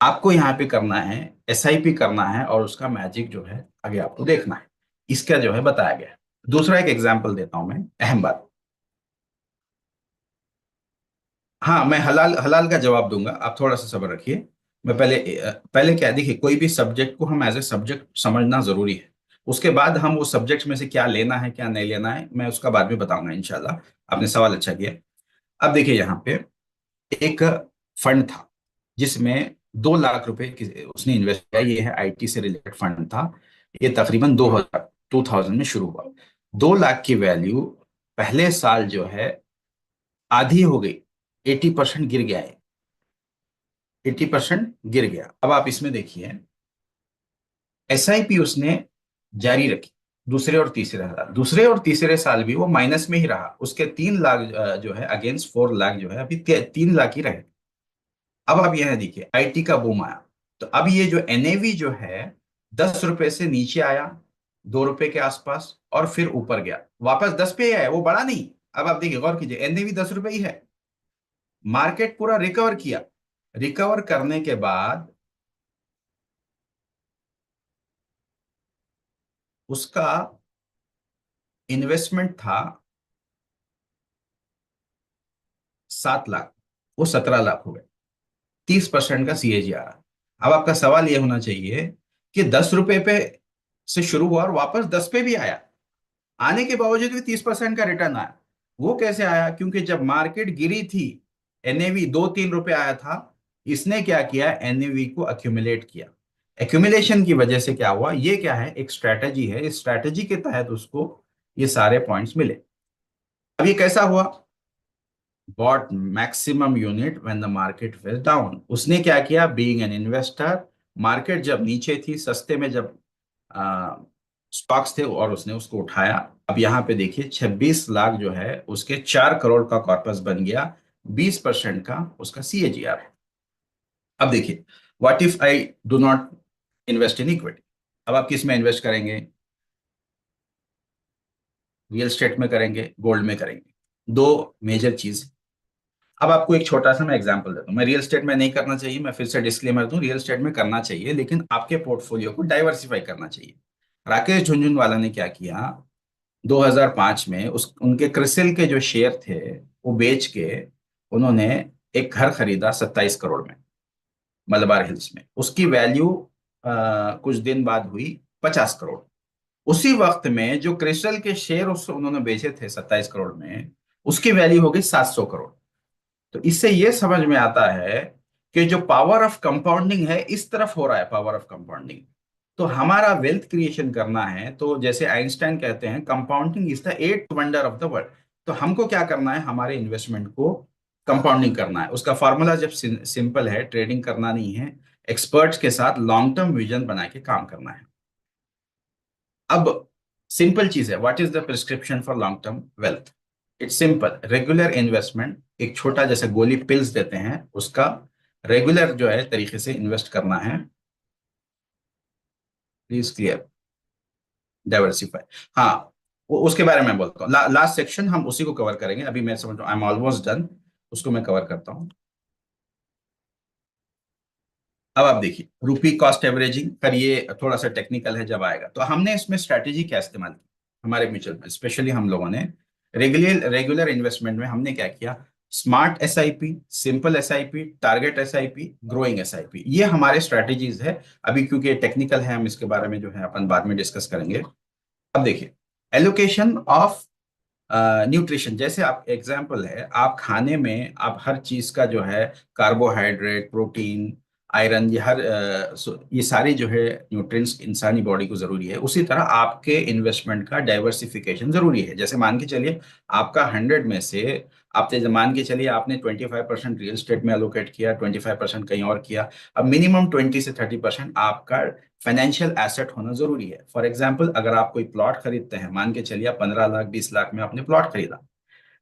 आपको यहाँ पे करना है, एसआईपी करना है, और उसका मैजिक जो है आगे आपको देखना है। इसका जो है बताया गया है। दूसरा एक एग्जांपल देता हूं मैं, अहम बात। हाँ, मैं हलाल हलाल का जवाब दूंगा, आप थोड़ा सा सब्र रखिए। मैं पहले पहले क्या है, देखिए, कोई भी सब्जेक्ट को हम एज ए सब्जेक्ट समझना जरूरी है। उसके बाद हम उस सब्जेक्ट में से क्या लेना है क्या नहीं लेना है मैं उसका बाद में बताऊंगा इंशाल्लाह। आपने सवाल अच्छा किया। अब देखिए यहाँ पे एक फंड था जिसमें 2 लाख रुपए उसने इन्वेस्ट किया। ये है आईटी से रिलेटेड फंड था। ये तकरीबन 2000 में शुरू हुआ। 2 लाख की वैल्यू पहले साल जो है आधी हो गई। 80% गिर गया है। 80% गिर गया। अब आप इसमें देखिए एसआईपी उसने जारी रखी दूसरे और तीसरे साल भी वो माइनस में ही रहा। उसके 3 लाख जो है अगेंस्ट 4 लाख जो है अभी 3 लाख ही रहे। अब आप यह देखिए आईटी का बूम आया। तो अब ये जो एनएवी जो है 10 रुपए से नीचे आया 2 रुपए के आसपास और फिर ऊपर गया वापस 10 पे ही आया, वो बढ़ा नहीं। अब आप देखिए गौर कीजिए एनएवी 10 रुपए ही है। मार्केट पूरा रिकवर किया। रिकवर करने के बाद उसका इन्वेस्टमेंट था 7 लाख, वो 17 लाख हो गए। 30% का सीएजी आ रहा। अब आपका सवाल यह होना चाहिए कि 10 रुपए पे से शुरू हुआ और वापस 10 पे भी आया। आने के बावजूद भी 30% का रिटर्न आया। वो कैसे आया? क्योंकि जब मार्केट गिरी थी एनएवी 2-3 रुपए आया था। इसने क्या किया? एनएवी को अक्यूमुलेट किया। एक्यूमुलेशन की वजह से क्या हुआ? ये क्या है? एक स्ट्रैटेजी है। इस स्ट्रैटेजी के तहत उसको ये सारे पॉइंट्स मिले। अब ये कैसा हुआ? Bought maximum unit when the market fell down. उसने क्या किया? बीइंग एन इन्वेस्टर, मार्केट जब नीचे थी सस्ते में जब स्टॉक्स थे और उसने उसको उठाया। अब यहाँ पे देखिए 26 लाख जो है उसके 4 करोड़ का कॉर्पस बन गया। 20% का उसका सीएजीआर है। अब देखिए what if I do not invest in equity. अब आप किस में इन्वेस्ट करेंगे? रियल एस्टेट में करेंगे, गोल्ड में करेंगे। दो मेजर चीज। अब आपको एक छोटा सा मैं एग्जांपल देता हूँ। मैं रियल एस्टेट में नहीं करना चाहिए, मैं फिर से डिस्क्लेमर दूं, रियल एस्टेट में करना चाहिए लेकिन आपके पोर्टफोलियो को डाइवर्सिफाई करना चाहिए। राकेश झुनझुनवाला ने क्या किया? 2005 में उस उनके क्रिसिल के जो शेयर थे वो बेच के उन्होंने एक घर खरीदा 27 करोड़ में मलबार हिल्स में। उसकी वैल्यू कुछ दिन बाद हुई 50 करोड़। उसी वक्त में जो क्रिस्टल के शेयर उन्होंने बेचे थे 27 करोड़ में उसकी वैल्यू हो गई 700 करोड़। तो इससे ये समझ में आता है कि जो पावर ऑफ कंपाउंडिंग है इस तरफ हो रहा है, पावर ऑफ कंपाउंडिंग। तो हमारा वेल्थ क्रिएशन करना है तो जैसे आइंस्टाइन कहते हैं compounding is the eight wonder of the world. तो हमको क्या करना है? हमारे इन्वेस्टमेंट को कंपाउंडिंग करना है। उसका फॉर्मूला जब सिंपल है, ट्रेडिंग करना नहीं है, एक्सपर्ट्स के साथ लॉन्ग टर्म विजन बना के काम करना है। अब सिंपल चीज है, what is the prescription for long term wealth? It's simple, regular investment. एक छोटा जैसे गोली पिल्स देते हैं उसका रेगुलर जो है तरीके से इन्वेस्ट करना है। Please clear, diversify. हाँ, वो उसके बारे में बोलता हूँ। लास्ट सेक्शन हम उसी को कवर करेंगे। अभी मैं समझ आई एम ऑलमोस्ट डन। उसको मैं कवर करता हूँ। अब आप देखिए रुपी कॉस्ट एवरेजिंग पर, ये थोड़ा सा टेक्निकल है, जब आएगा तो हमने इसमें स्ट्रैटेजी क्या इस्तेमाल की हमारे म्यूचुअल में, स्पेशली हम लोगों ने रेगुलर रेगुलर इन्वेस्टमेंट में हमने क्या किया? Smart SIP, simple SIP, target SIP, growing SIP, ये हमारे स्ट्रैटेजीज है। अभी क्योंकि टेक्निकल है हम इसके बारे में जो है अपन बाद में डिस्कस करेंगे। अब देखिए एलोकेशन ऑफ न्यूट्रिशन। जैसे आप एग्जाम्पल है, आप खाने में आप हर चीज का जो है कार्बोहाइड्रेट, प्रोटीन, आयरन, ये हर ये सारी जो है न्यूट्रिएंट्स इंसानी बॉडी को जरूरी है। उसी तरह आपके इन्वेस्टमेंट का डाइवर्सिफिकेशन जरूरी है। जैसे मान के चलिए आपका 100 में से आपने मान के चलिए आपने 25% रियल स्टेट में एलोकेट किया, 25% कहीं और किया। अब मिनिमम 20 से 30% आपका फाइनेंशियल एसेट होना जरूरी है। फॉर एग्जाम्पल अगर आप कोई प्लॉट खरीदते हैं, मान के चलिए 15 लाख 20 लाख में आपने प्लॉट खरीदा।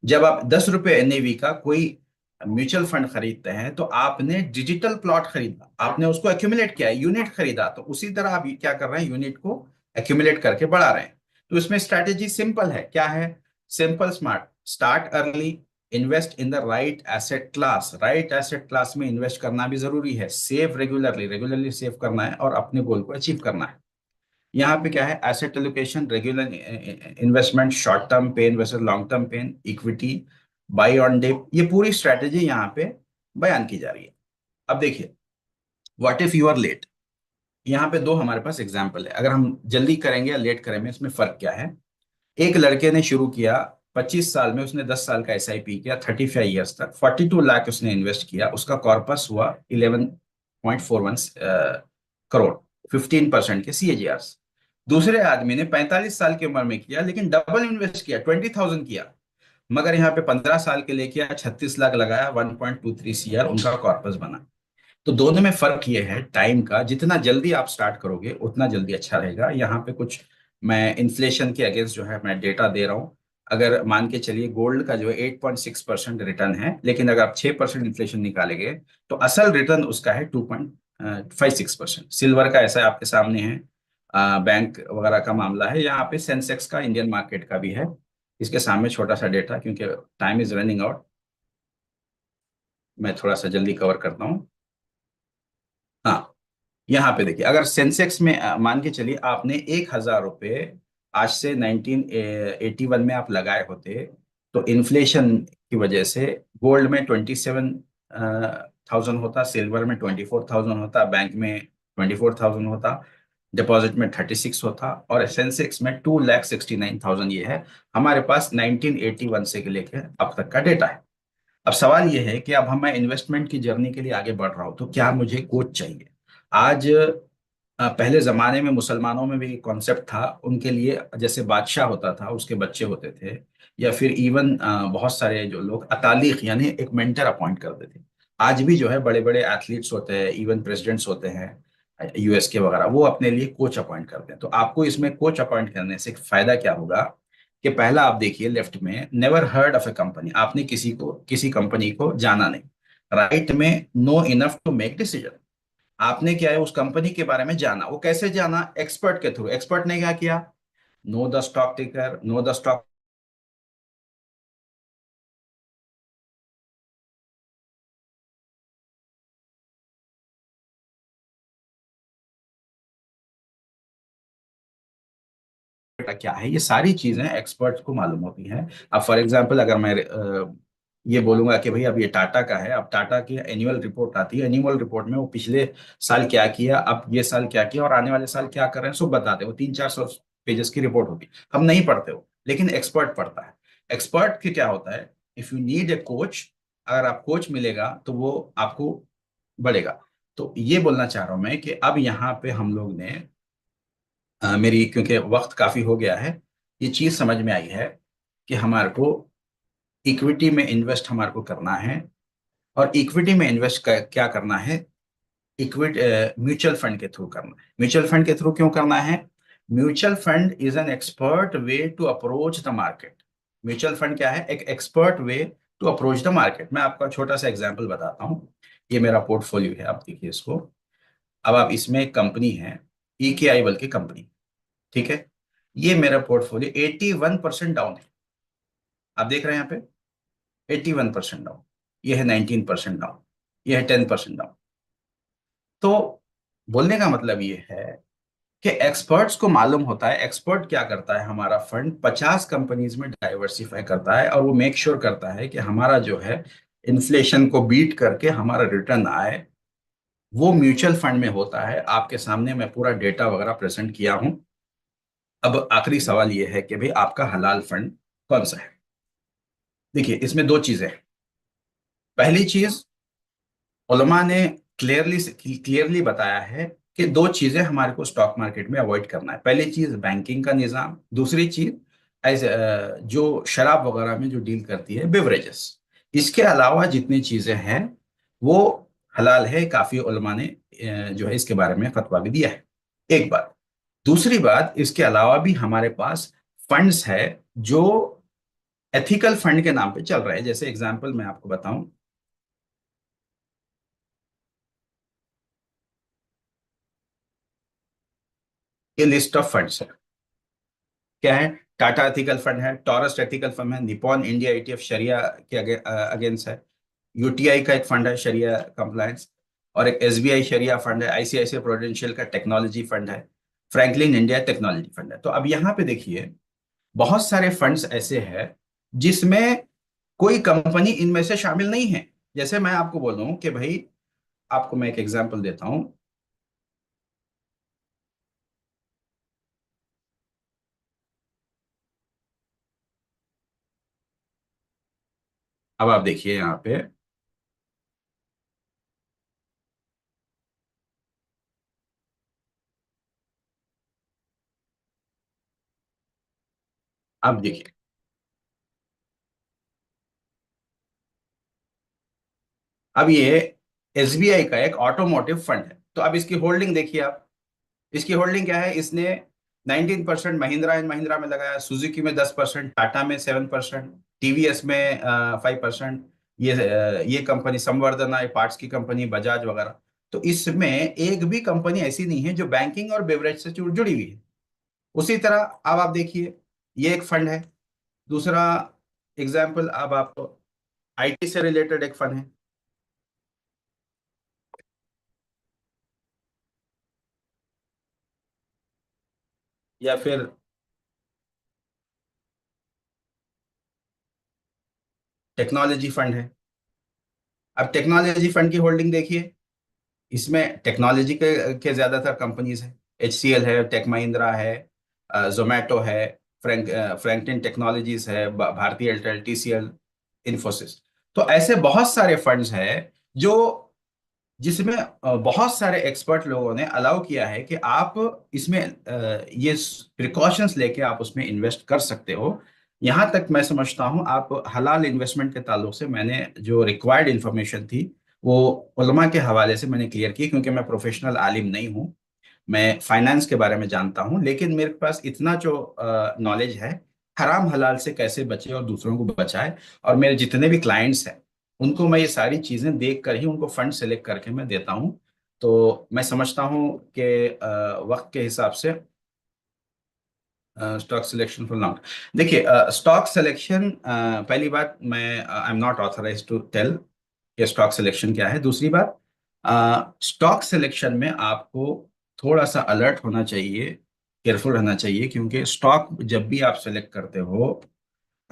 जब आप 10 रुपए एनएवी का कोई म्यूचुअल फंड खरीदते हैं तो आपने डिजिटल प्लॉट खरीदा, आपने उसको एक्यूमुलेट किया, यूनिट खरीदा। तो उसी तरह आप क्या कर रहे हैं? यूनिट को एक्यूमुलेट करके बढ़ा रहे हैं। तो इसमें स्ट्रैटेजी सिंपल है। क्या है? Simple smart, start early, invest in the right asset class. Right asset class में इन्वेस्ट करना भी जरूरी है। सेव रेगुलरली, रेगुलरली सेव करना है और अपने गोल को अचीव करना है। यहाँ पे क्या है? Asset allocation, regular investment, short term pain versus long term pain, equity, buy on dip, ये पूरी स्ट्रेटेजी यहाँ पे बयान की जा रही है। अब देखिए what if you are late. यहाँ पे दो हमारे पास एग्जाम्पल है, अगर हम जल्दी करेंगे या लेट करेंगे इसमें फर्क क्या है। एक लड़के ने शुरू किया, 25 साल में उसने 10 साल का एसआईपी किया, 35 ईयर्स तक 42 लाख उसने इन्वेस्ट किया, उसका कॉर्पस हुआ 11.41 करोड़, 15% के सीएजीआर। दूसरे आदमी ने 45 साल की उम्र में किया लेकिन डबल इन्वेस्ट किया, 20,000 किया, मगर यहाँ पे 15 साल के लिए किया, 36 लाख लगाया, 1.23 सीआर उनका कॉर्पस बना। तो दोनों में फर्क ये है टाइम का, जितना जल्दी आप स्टार्ट करोगे उतना जल्दी अच्छा रहेगा। यहाँ पे कुछ मैं इन्फ्लेशन के अगेंस्ट जो है मैं डेटा दे रहा हूँ। अगर मान के चलिए गोल्ड का जो है 8.6% रिटर्न है, लेकिन अगर आप 6% इन्फ्लेशन निकालेंगे तो असल रिटर्न उसका है 2.56%। सिल्वर का ऐसा आपके सामने है, बैंक वगैरह का मामला है। यहाँ पे सेंसेक्स का, इंडियन मार्केट का भी है। इसके सामने छोटा सा डेटा, क्योंकि टाइम इज रनिंग आउट, मैं थोड़ा सा जल्दी कवर करता हूँ। हाँ, यहाँ पे देखिए, अगर सेंसेक्स में मान के चलिए आपने 1,000 रुपये आज से 1981 में आप लगाए होते, तो इन्फ्लेशन की वजह से गोल्ड में 27,000 होता, सिल्वर में 24,000 होता, बैंक में 24,000 होता, डिपॉजिट में 36 होता, और सेंसेक्स में 2,69,000। ये है हमारे पास 1981 से लेकर अब तक का डेटा है। अब सवाल ये है कि अब हम, मैं इन्वेस्टमेंट की जर्नी के लिए आगे बढ़ रहा हूं तो क्या मुझे कोच चाहिए। आज पहले जमाने में मुसलमानों में भी कॉन्सेप्ट था, उनके लिए जैसे बादशाह होता था उसके बच्चे होते थे, या फिर इवन बहुत सारे जो लोग अतालिक यानी एक मेंटर अपॉइंट करते थे। आज भी जो है बड़े बड़े एथलीट्स होते हैं, इवन प्रेसिडेंट्स होते हैं यूएस के वगैरह, वो अपने लिए कोच अपॉइंट करते हैं। तो आपको इसमें कोच अपॉइंट करने से फायदा क्या होगा कि पहला आप देखिए लेफ्ट में, never heard of a company, आपने किसी कंपनी को जाना नहीं। राइट में, know enough to make decision, आपने क्या है उस कंपनी के बारे में जाना। वो कैसे जाना? एक्सपर्ट के थ्रू। एक्सपर्ट ने क्या किया? नो द स्टॉक टिकर, नो द स्टॉक क्या है, ये सारी चीजें एक्सपर्ट्स को मालूम होती हैं। अब फॉर एग्जांपल अगर मैं ये बोलूंगा कि भाई अब ये टाटा का है, अब टाटा की एनुअल रिपोर्ट आती है, एनुअल रिपोर्ट में वो पिछले साल क्या किया, अब ये साल क्या किया और आने वाले साल क्या कर रहे हैं सब बताते हैं। वो 300-400 पेजेस की रिपोर्ट होती है, हम नहीं पढ़ते हो, लेकिन एक्सपर्ट पढ़ता है। एक्सपर्ट के क्या होता है, if you need a coach, अगर आप कोच मिलेगा तो वो आपको बढ़ेगा। तो ये बोलना चाह रहा हूं मैं कि अब यहाँ पे हम लोग ने मेरी, क्योंकि वक्त काफी हो गया है, ये चीज समझ में आई है कि हमारे को इक्विटी में इन्वेस्ट हमारे को करना है। और इक्विटी में इन्वेस्ट क्या करना है? इक्विटी म्यूचुअल फंड के थ्रू करना है। म्यूचुअल फंड के थ्रू क्यों करना है? Mutual fund is an expert way to approach the market. Mutual fund क्या है? एक expert way to approach the market. मैं आपका छोटा सा एग्जांपल बताता हूँ। ये मेरा पोर्टफोलियो है, आप देखिए इसको। अब आप इसमें एक कंपनी है, EKI बल्कि की कंपनी, ठीक है। ये मेरा पोर्टफोलियो 81% डाउन है, आप देख रहे हैं यहाँ पे 81% डाउन। ये है 19% डाउन, ये है 10% डाउन। तो बोलने का मतलब ये है कि एक्सपर्ट्स को मालूम होता है, एक्सपर्ट क्या करता है, हमारा फंड 50 कंपनीज में डाइवर्सिफाई करता है और वो मेक श्योर करता है कि हमारा जो है इन्फ्लेशन को बीट करके हमारा रिटर्न आए। वो म्यूचुअल फंड में होता है। आपके सामने मैं पूरा डेटा वगैरह प्रेजेंट किया हूं। अब आखिरी सवाल ये है कि भाई आपका हलाल फंड कौन सा है। देखिए इसमें दो चीजें हैं। पहली चीज, उलमा ने क्लियरली क्लियरली बताया है कि दो चीजें हमारे को स्टॉक मार्केट में अवॉइड करना है। पहली चीज बैंकिंग का निजाम, दूसरी चीज एज जो शराब वगैरह में जो डील करती है बेवरेजेस। इसके अलावा जितनी चीजें हैं वो हलाल है। काफी उलमा ने जो है इसके बारे में फतवा भी दिया है, एक बात। दूसरी बात, इसके अलावा भी हमारे पास फंड्स है जो एथिकल फंड के नाम पे चल रहे हैं। जैसे एग्जांपल मैं आपको बताऊं, ये लिस्ट ऑफ फंड्स है। क्या है? टाटा एथिकल फंड है, टॉरस एथिकल फंड है, निपॉन इंडिया ETF शरिया के अगेंस्ट है, UTI का एक फंड है शरिया कंप्लायंस, और एक SBI शरिया फंड है, ICICI प्रूडेंशियल का टेक्नोलॉजी फंड है, फ्रैंकलिन इंडिया टेक्नोलॉजी फंड है। तो अब यहाँ पे देखिए बहुत सारे फंड्स ऐसे हैं जिसमें कोई कंपनी इनमें से शामिल नहीं है। जैसे मैं आपको बोलूं कि भाई, आपको मैं एक एग्जांपल देता हूं। अब आप देखिए यहाँ पे, अब देखिए, अब ये एसबीआई का एक ऑटोमोटिव फंड है। तो अब इसकी होल्डिंग देखिए आप, इसकी होल्डिंग क्या है, इसने 19% महिंद्रा एंड महिंद्रा में लगाया, सुजुकी में 10%, टाटा में 7%, टीवीएस में 5%। ये कंपनी संवर्धना, ये पार्ट्स की कंपनी, बजाज वगैरह। तो इसमें एक भी कंपनी ऐसी नहीं है जो बैंकिंग और बेवरेज से जुड़ी हुई है। उसी तरह अब आप देखिए, ये एक फंड है। दूसरा एग्जाम्पल, अब आप आईटी से रिलेटेड एक फंड है, या फिर टेक्नोलॉजी फंड है। अब टेक्नोलॉजी फंड की होल्डिंग देखिए, इसमें टेक्नोलॉजी के ज्यादातर कंपनीज हैं। HCL है, टेक महिंद्रा है, जोमेटो है, फ्रैंकलिन टेक्नोलॉजीज है, भारती एयरटेल, TCL, इन्फोसिस। तो ऐसे बहुत सारे फंड्स हैं जो, जिसमें बहुत सारे एक्सपर्ट लोगों ने अलाउ किया है कि आप इसमें ये प्रिकॉशंस लेके आप उसमें इन्वेस्ट कर सकते हो। यहाँ तक मैं समझता हूँ, आप हलाल इन्वेस्टमेंट के ताल्लुक से मैंने जो रिक्वायर्ड इंफॉर्मेशन थी वो उलमा के हवाले से मैंने क्लियर की, क्योंकि मैं प्रोफेशनल आलिम नहीं हूँ। मैं फाइनेंस के बारे में जानता हूँ, लेकिन मेरे पास इतना जो नॉलेज है, हराम हलाल से कैसे बचे और दूसरों को बचाए। और मेरे जितने भी क्लाइंट्स हैं, उनको मैं ये सारी चीजें देख कर ही उनको फंड सेलेक्ट करके मैं देता हूँ। तो मैं समझता हूँ कि वक्त के हिसाब से स्टॉक सिलेक्शन फॉर लॉन्ग, देखिए, स्टॉक सिलेक्शन, पहली बात, मैं I am not authorise to tell कि स्टॉक सिलेक्शन क्या है। दूसरी बात, स्टॉक सिलेक्शन में आपको थोड़ा सा अलर्ट होना चाहिए, केयरफुल रहना चाहिए, क्योंकि स्टॉक जब भी आप सेलेक्ट करते हो,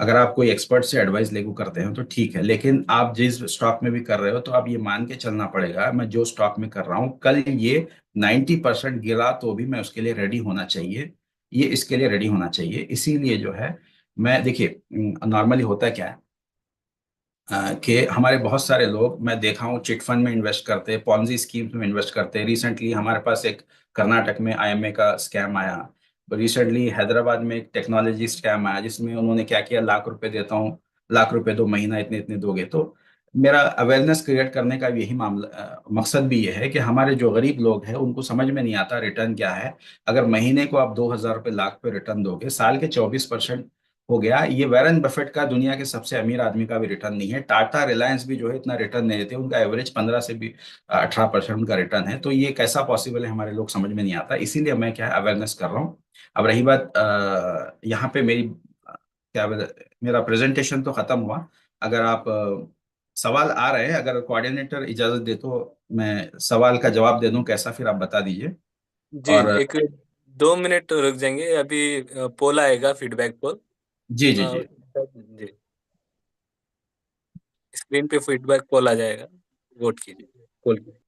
अगर आप कोई एक्सपर्ट से एडवाइस लेके करते हो तो ठीक है, लेकिन आप जिस स्टॉक में भी कर रहे हो तो आप ये मान के चलना पड़ेगा, मैं जो स्टॉक में कर रहा हूँ, कल ये 90% गिरा तो भी मैं उसके लिए रेडी होना चाहिए। ये इसके लिए रेडी होना चाहिए, इसीलिए जो है, मैं देखिए, नॉर्मली होता क्या है, कि हमारे बहुत सारे लोग मैं देखा हूँ चिट फंड में इन्वेस्ट करते हैं, पॉन्जी स्कीम्स में इन्वेस्ट करते हैं। रिसेंटली हमारे पास एक कर्नाटक में IMA का स्कैम आया। रिसेंटली हैदराबाद में एक टेक्नोलॉजी स्कैम आया, जिसमें उन्होंने क्या किया, लाख रुपए देता हूँ, लाख रुपए दो, महीना इतने इतने दोगे। तो मेरा अवेयरनेस क्रिएट करने का भी यही मामला, मकसद भी ये है कि हमारे जो गरीब लोग हैं उनको समझ में नहीं आता रिटर्न क्या है। अगर महीने को आप 2,000 रुपये लाख पे रिटर्न दोगे, साल के 24% हो गया। ये वैरन बफेट का, दुनिया के सबसे अमीर आदमी का भी रिटर्न नहीं है। टाटा, रिलायंस भी जो है इतना रिटर्न नहीं देते, उनका एवरेज 15 से भी 18% उनका रिटर्न है। तो ये कैसा पॉसिबल है, हमारे लोग समझ में नहीं आता, इसीलिए मैं क्या है, अवेयरनेस कर रहा हूँ। अब रही बात, यहाँ पे मेरी मेरा प्रेजेंटेशन तो खत्म हुआ। अगर आप सवाल आ रहे हैं, अगर कोऑर्डिनेटर इजाजत दे तो मैं सवाल का जवाब दे दूं कैसा, फिर आप बता दीजिए। जी, और 1-2 मिनट रुक जाएंगे अभी। पोल आएगा, फीडबैक पोल। जी जी अ, जी। जी, स्क्रीन पे फीडबैक पोल आ जाएगा। वोट कीजिए, पोल कीजिए।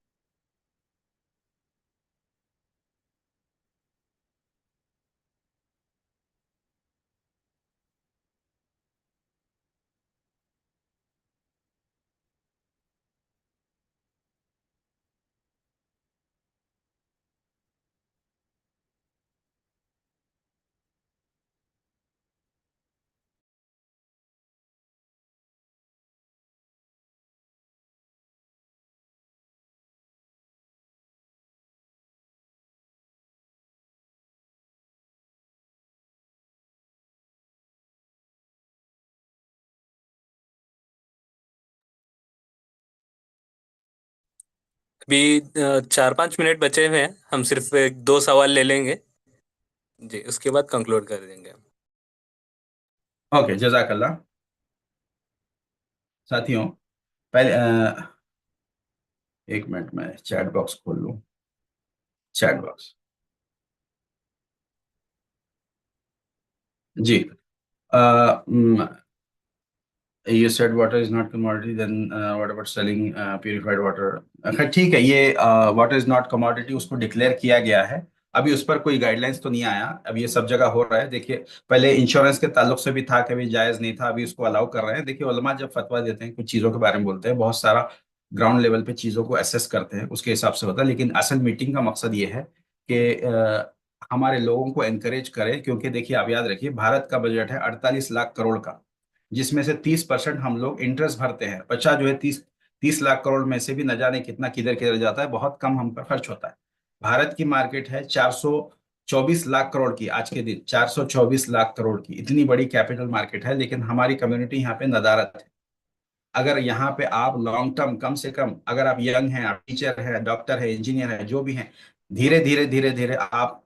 अभी 4-5 मिनट बचे हुए हैं, हम सिर्फ 2 सवाल ले लेंगे। जी, उसके बाद कंक्लूड कर देंगे हम। ओके, जजाकल्ला। साथियों, पहले एक मिनट में चैट बॉक्स खोल लूं। चैट बॉक्स, जी। You said water is not commodity, then what about selling purified water? खैर ठीक है, ये water is not commodity उसको डिक्लेयर किया गया है। अभी उस पर कोई गाइडलाइंस तो नहीं आया, अब ये सब जगह हो रहा है। देखिए, पहले इंश्योरेंस के ताल्लुक से भी था कि भी जायज नहीं था, अभी उसको अलाउ कर रहे हैं। देखिए, उलमा जब फतवा देते हैं कुछ चीज़ों के बारे में बोलते हैं, बहुत सारा ग्राउंड लेवल पे चीज़ों को एसेस करते हैं, उसके हिसाब से होता है। लेकिन असल मीटिंग का मकसद ये है कि हमारे लोगों को एनकरेज करें, क्योंकि देखिए आप याद रखिए, भारत का बजट है 48 लाख करोड़ का, जिसमें से 30% हम लोग इंटरेस्ट भरते हैं। बचा जो है 30 30 लाख करोड़ में से भी न जाने कितना किधर किधर जाता है, बहुत कम हम पर खर्च होता है। भारत की मार्केट है 424 लाख करोड़ की, आज के दिन 424 लाख करोड़ की, इतनी बड़ी कैपिटल मार्केट है। लेकिन हमारी कम्युनिटी यहाँ पे नदारत है। अगर यहाँ पे आप लॉन्ग टर्म, कम से कम अगर आप यंग हैं, आप टीचर हैं, डॉक्टर है, इंजीनियर है, जो भी हैं, धीरे धीरे धीरे धीरे आप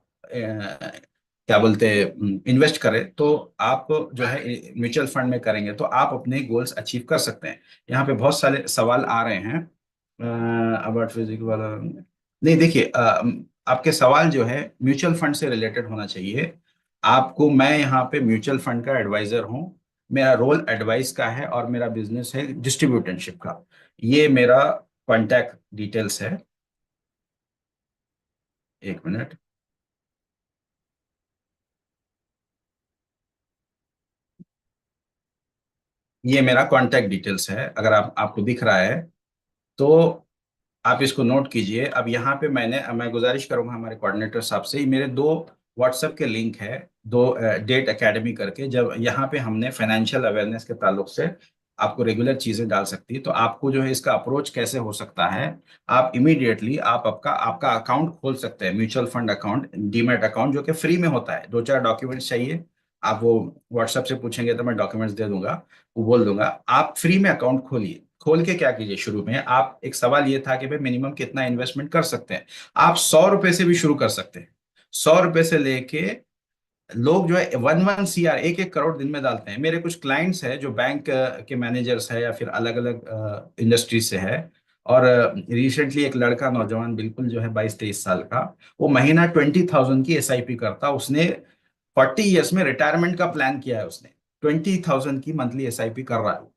क्या बोलते हैं, इन्वेस्ट करें, तो आप जो है म्यूचुअल फंड में करेंगे तो आप अपने गोल्स अचीव कर सकते हैं। यहाँ पे बहुत सारे सवाल आ रहे हैं अबाउट फिजिक्स वाला। नहीं, देखिए, आपके सवाल जो है म्यूचुअल फंड से रिलेटेड होना चाहिए आपको। मैं यहाँ पे म्यूचुअल फंड का एडवाइजर हूँ, मेरा रोल एडवाइस का है, और मेरा बिजनेस है डिस्ट्रीब्यूटरशिप का। ये मेरा कॉन्टैक्ट डिटेल्स है। एक मिनट। ये मेरा कॉन्टैक्ट डिटेल्स है, अगर आपको दिख रहा है तो आप इसको नोट कीजिए। अब यहाँ पे मैं गुजारिश करूंगा हमारे कोऑर्डिनेटर साहब से, मेरे दो व्हाट्सएप के लिंक है, दो डेट एकेडमी करके, जब यहाँ पे हमने फाइनेंशियल अवेयरनेस के ताल्लुक से आपको रेगुलर चीजें डाल सकती है। तो आपको जो है इसका अप्रोच कैसे हो सकता है, आप इमीडिएटली आप आपका आपका अकाउंट खोल सकते हैं, mutual fund account, demat account, जो कि फ्री में होता है। दो चार डॉक्यूमेंट्स चाहिए, आप वो व्हाट्सएप से पूछेंगे तो मैं डॉक्यूमेंट्स दे दूंगा, वो बोल दूंगा। आप फ्री में अकाउंट खोलिए। खोल के क्या कीजिए, शुरू में आप, एक सवाल ये था कि भाई मिनिमम कितना इन्वेस्टमेंट कर सकते हैं। आप 100 रुपए से भी शुरू कर सकते हैं। 100 रुपए से लेके लोग जो है 1 1 CR, 1 1 करोड़ दिन में डालते हैं। मेरे कुछ क्लाइंट्स हैं जो बैंक के मैनेजर्स है या फिर अलग अलग इंडस्ट्रीज से है। और रिसेंटली एक लड़का, नौजवान बिल्कुल जो है 22 23 साल का, वो महीना 20,000 की SIP करता। उसने 40 ईयर्स में रिटायरमेंट का प्लान किया है, उसने 20,000 की मंथली SIP कर रहा है।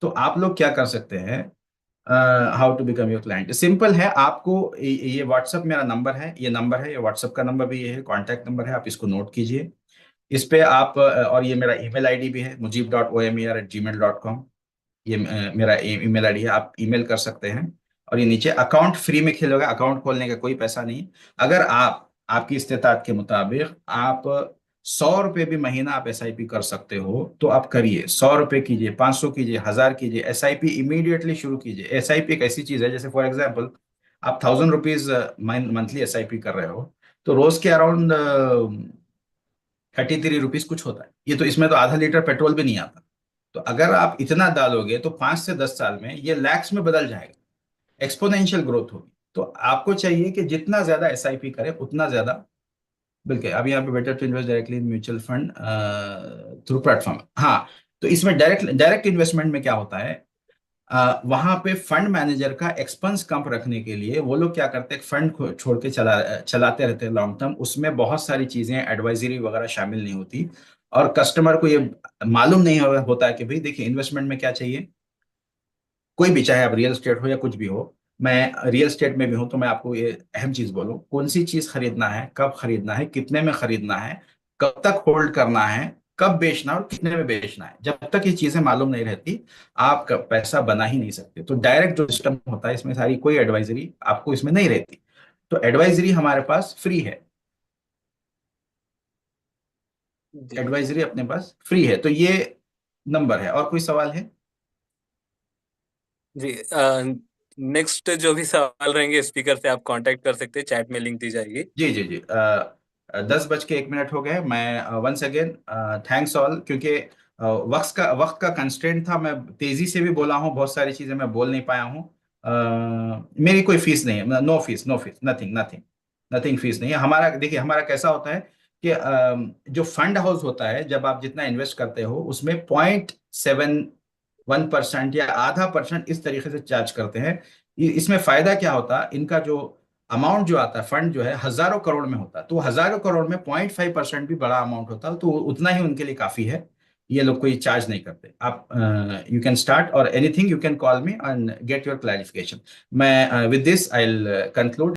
तो आप लोग क्या कर सकते हैं, how to become your client, simple है। आपको ये व्हाट्सअप मेरा नंबर है, ये नंबर है, ये व्हाट्सअप का नंबर भी ये है, कॉन्टैक्ट नंबर है, आप इसको नोट कीजिए। इस पे आप और ये मेरा ईमेल आईडी भी है, mujib.omer@gmail.com। ये मेरा ईमेल आईडी है, आप ईमेल कर सकते हैं। और ये नीचे अकाउंट फ्री में खेलेगा, अकाउंट खोलने का कोई पैसा नहीं। अगर आप, आपकी इस्तेताअत के मुताबिक आप 100 रुपए भी महीना आप SIP कर सकते हो तो आप करिए। 100 रुपए कीजिए, 500 कीजिए, 1000 कीजिए, SIP इमीडिएटली शुरू कीजिए। SIP एक ऐसी चीज है, जैसे फॉर एग्जाम्पल आप 1000 रुपीज मंथली SIP कर रहे हो, तो रोज के अराउंड 33 रुपीज कुछ होता है। ये तो, इसमें तो आधा लीटर पेट्रोल भी नहीं आता। तो अगर आप इतना डालोगे तो 5 से 10 साल में ये लैक्स में बदल जाएगा, एक्सपोनेंशियल ग्रोथ होगी। तो आपको चाहिए कि जितना ज्यादा SIP करें उतना ज्यादा। बिल्कुल, अब यहाँ पे better to invest directly in mutual fund through platform. हाँ, तो इसमें डायरेक्ट डायरेक्ट इन्वेस्टमेंट में क्या होता है, वहां पे फंड मैनेजर का एक्सपेंस कम रखने के लिए वो लोग क्या करते हैं, फंड को छोड़ के चलाते रहते हैं लॉन्ग टर्म। उसमें बहुत सारी चीजें, एडवाइजरी वगैरह शामिल नहीं होती, और कस्टमर को ये मालूम नहीं होता है कि भाई देखिए, इन्वेस्टमेंट में क्या चाहिए। कोई भी, चाहे आप रियल एस्टेट हो या कुछ भी हो, मैं रियल एस्टेट में भी हूं, तो मैं आपको ये अहम चीज बोलूं, कौन सी चीज खरीदना है, कब खरीदना है, कितने में खरीदना है, कब तक होल्ड करना है, कब बेचना है और कितने में बेचना है, जब तक ये चीजें मालूम नहीं रहती आप पैसा बना ही नहीं सकते। तो डायरेक्ट जो सिस्टम होता है, इसमें सारी कोई एडवाइजरी आपको इसमें नहीं रहती। तो एडवाइजरी हमारे पास फ्री है, जी एडवाइजरी अपने पास फ्री है। तो ये नंबर है। और कोई सवाल है? जी। नेक्स्ट जो भी सवाल रहेंगे स्पीकर से आप कांटेक्ट कर सकते हैं, चैट में लिंक दी जाएगी। जी जी जी, 10 बज के 1 मिनट हो गए। मैं वंस अगेन थैंक्स ऑल, क्योंकि वक्त का कंस्ट्रेंट था। मैं तेजी से भी बोला हूँ, बहुत सारी चीजें मैं बोल नहीं पाया हूँ। मेरी कोई फीस नहीं है, no fees, no fees, nothing nothing, nothing fees नहीं है हमारा। देखिए, हमारा कैसा होता है कि जो फंड हाउस होता है, जब आप जितना इन्वेस्ट करते हो उसमें 0.71% या ½ % इस तरीके से चार्ज करते हैं। इसमें फायदा क्या होता है, इनका जो अमाउंट जो आता है, फंड जो है हजारों करोड़ में होता है, तो हजारों करोड़ में 0.5% भी बड़ा अमाउंट होता है, तो उतना ही उनके लिए काफी है। ये लोग कोई चार्ज नहीं करते। आप यू कैन स्टार्ट, और anything you can call me and get your clarification. मैं with this I will conclude.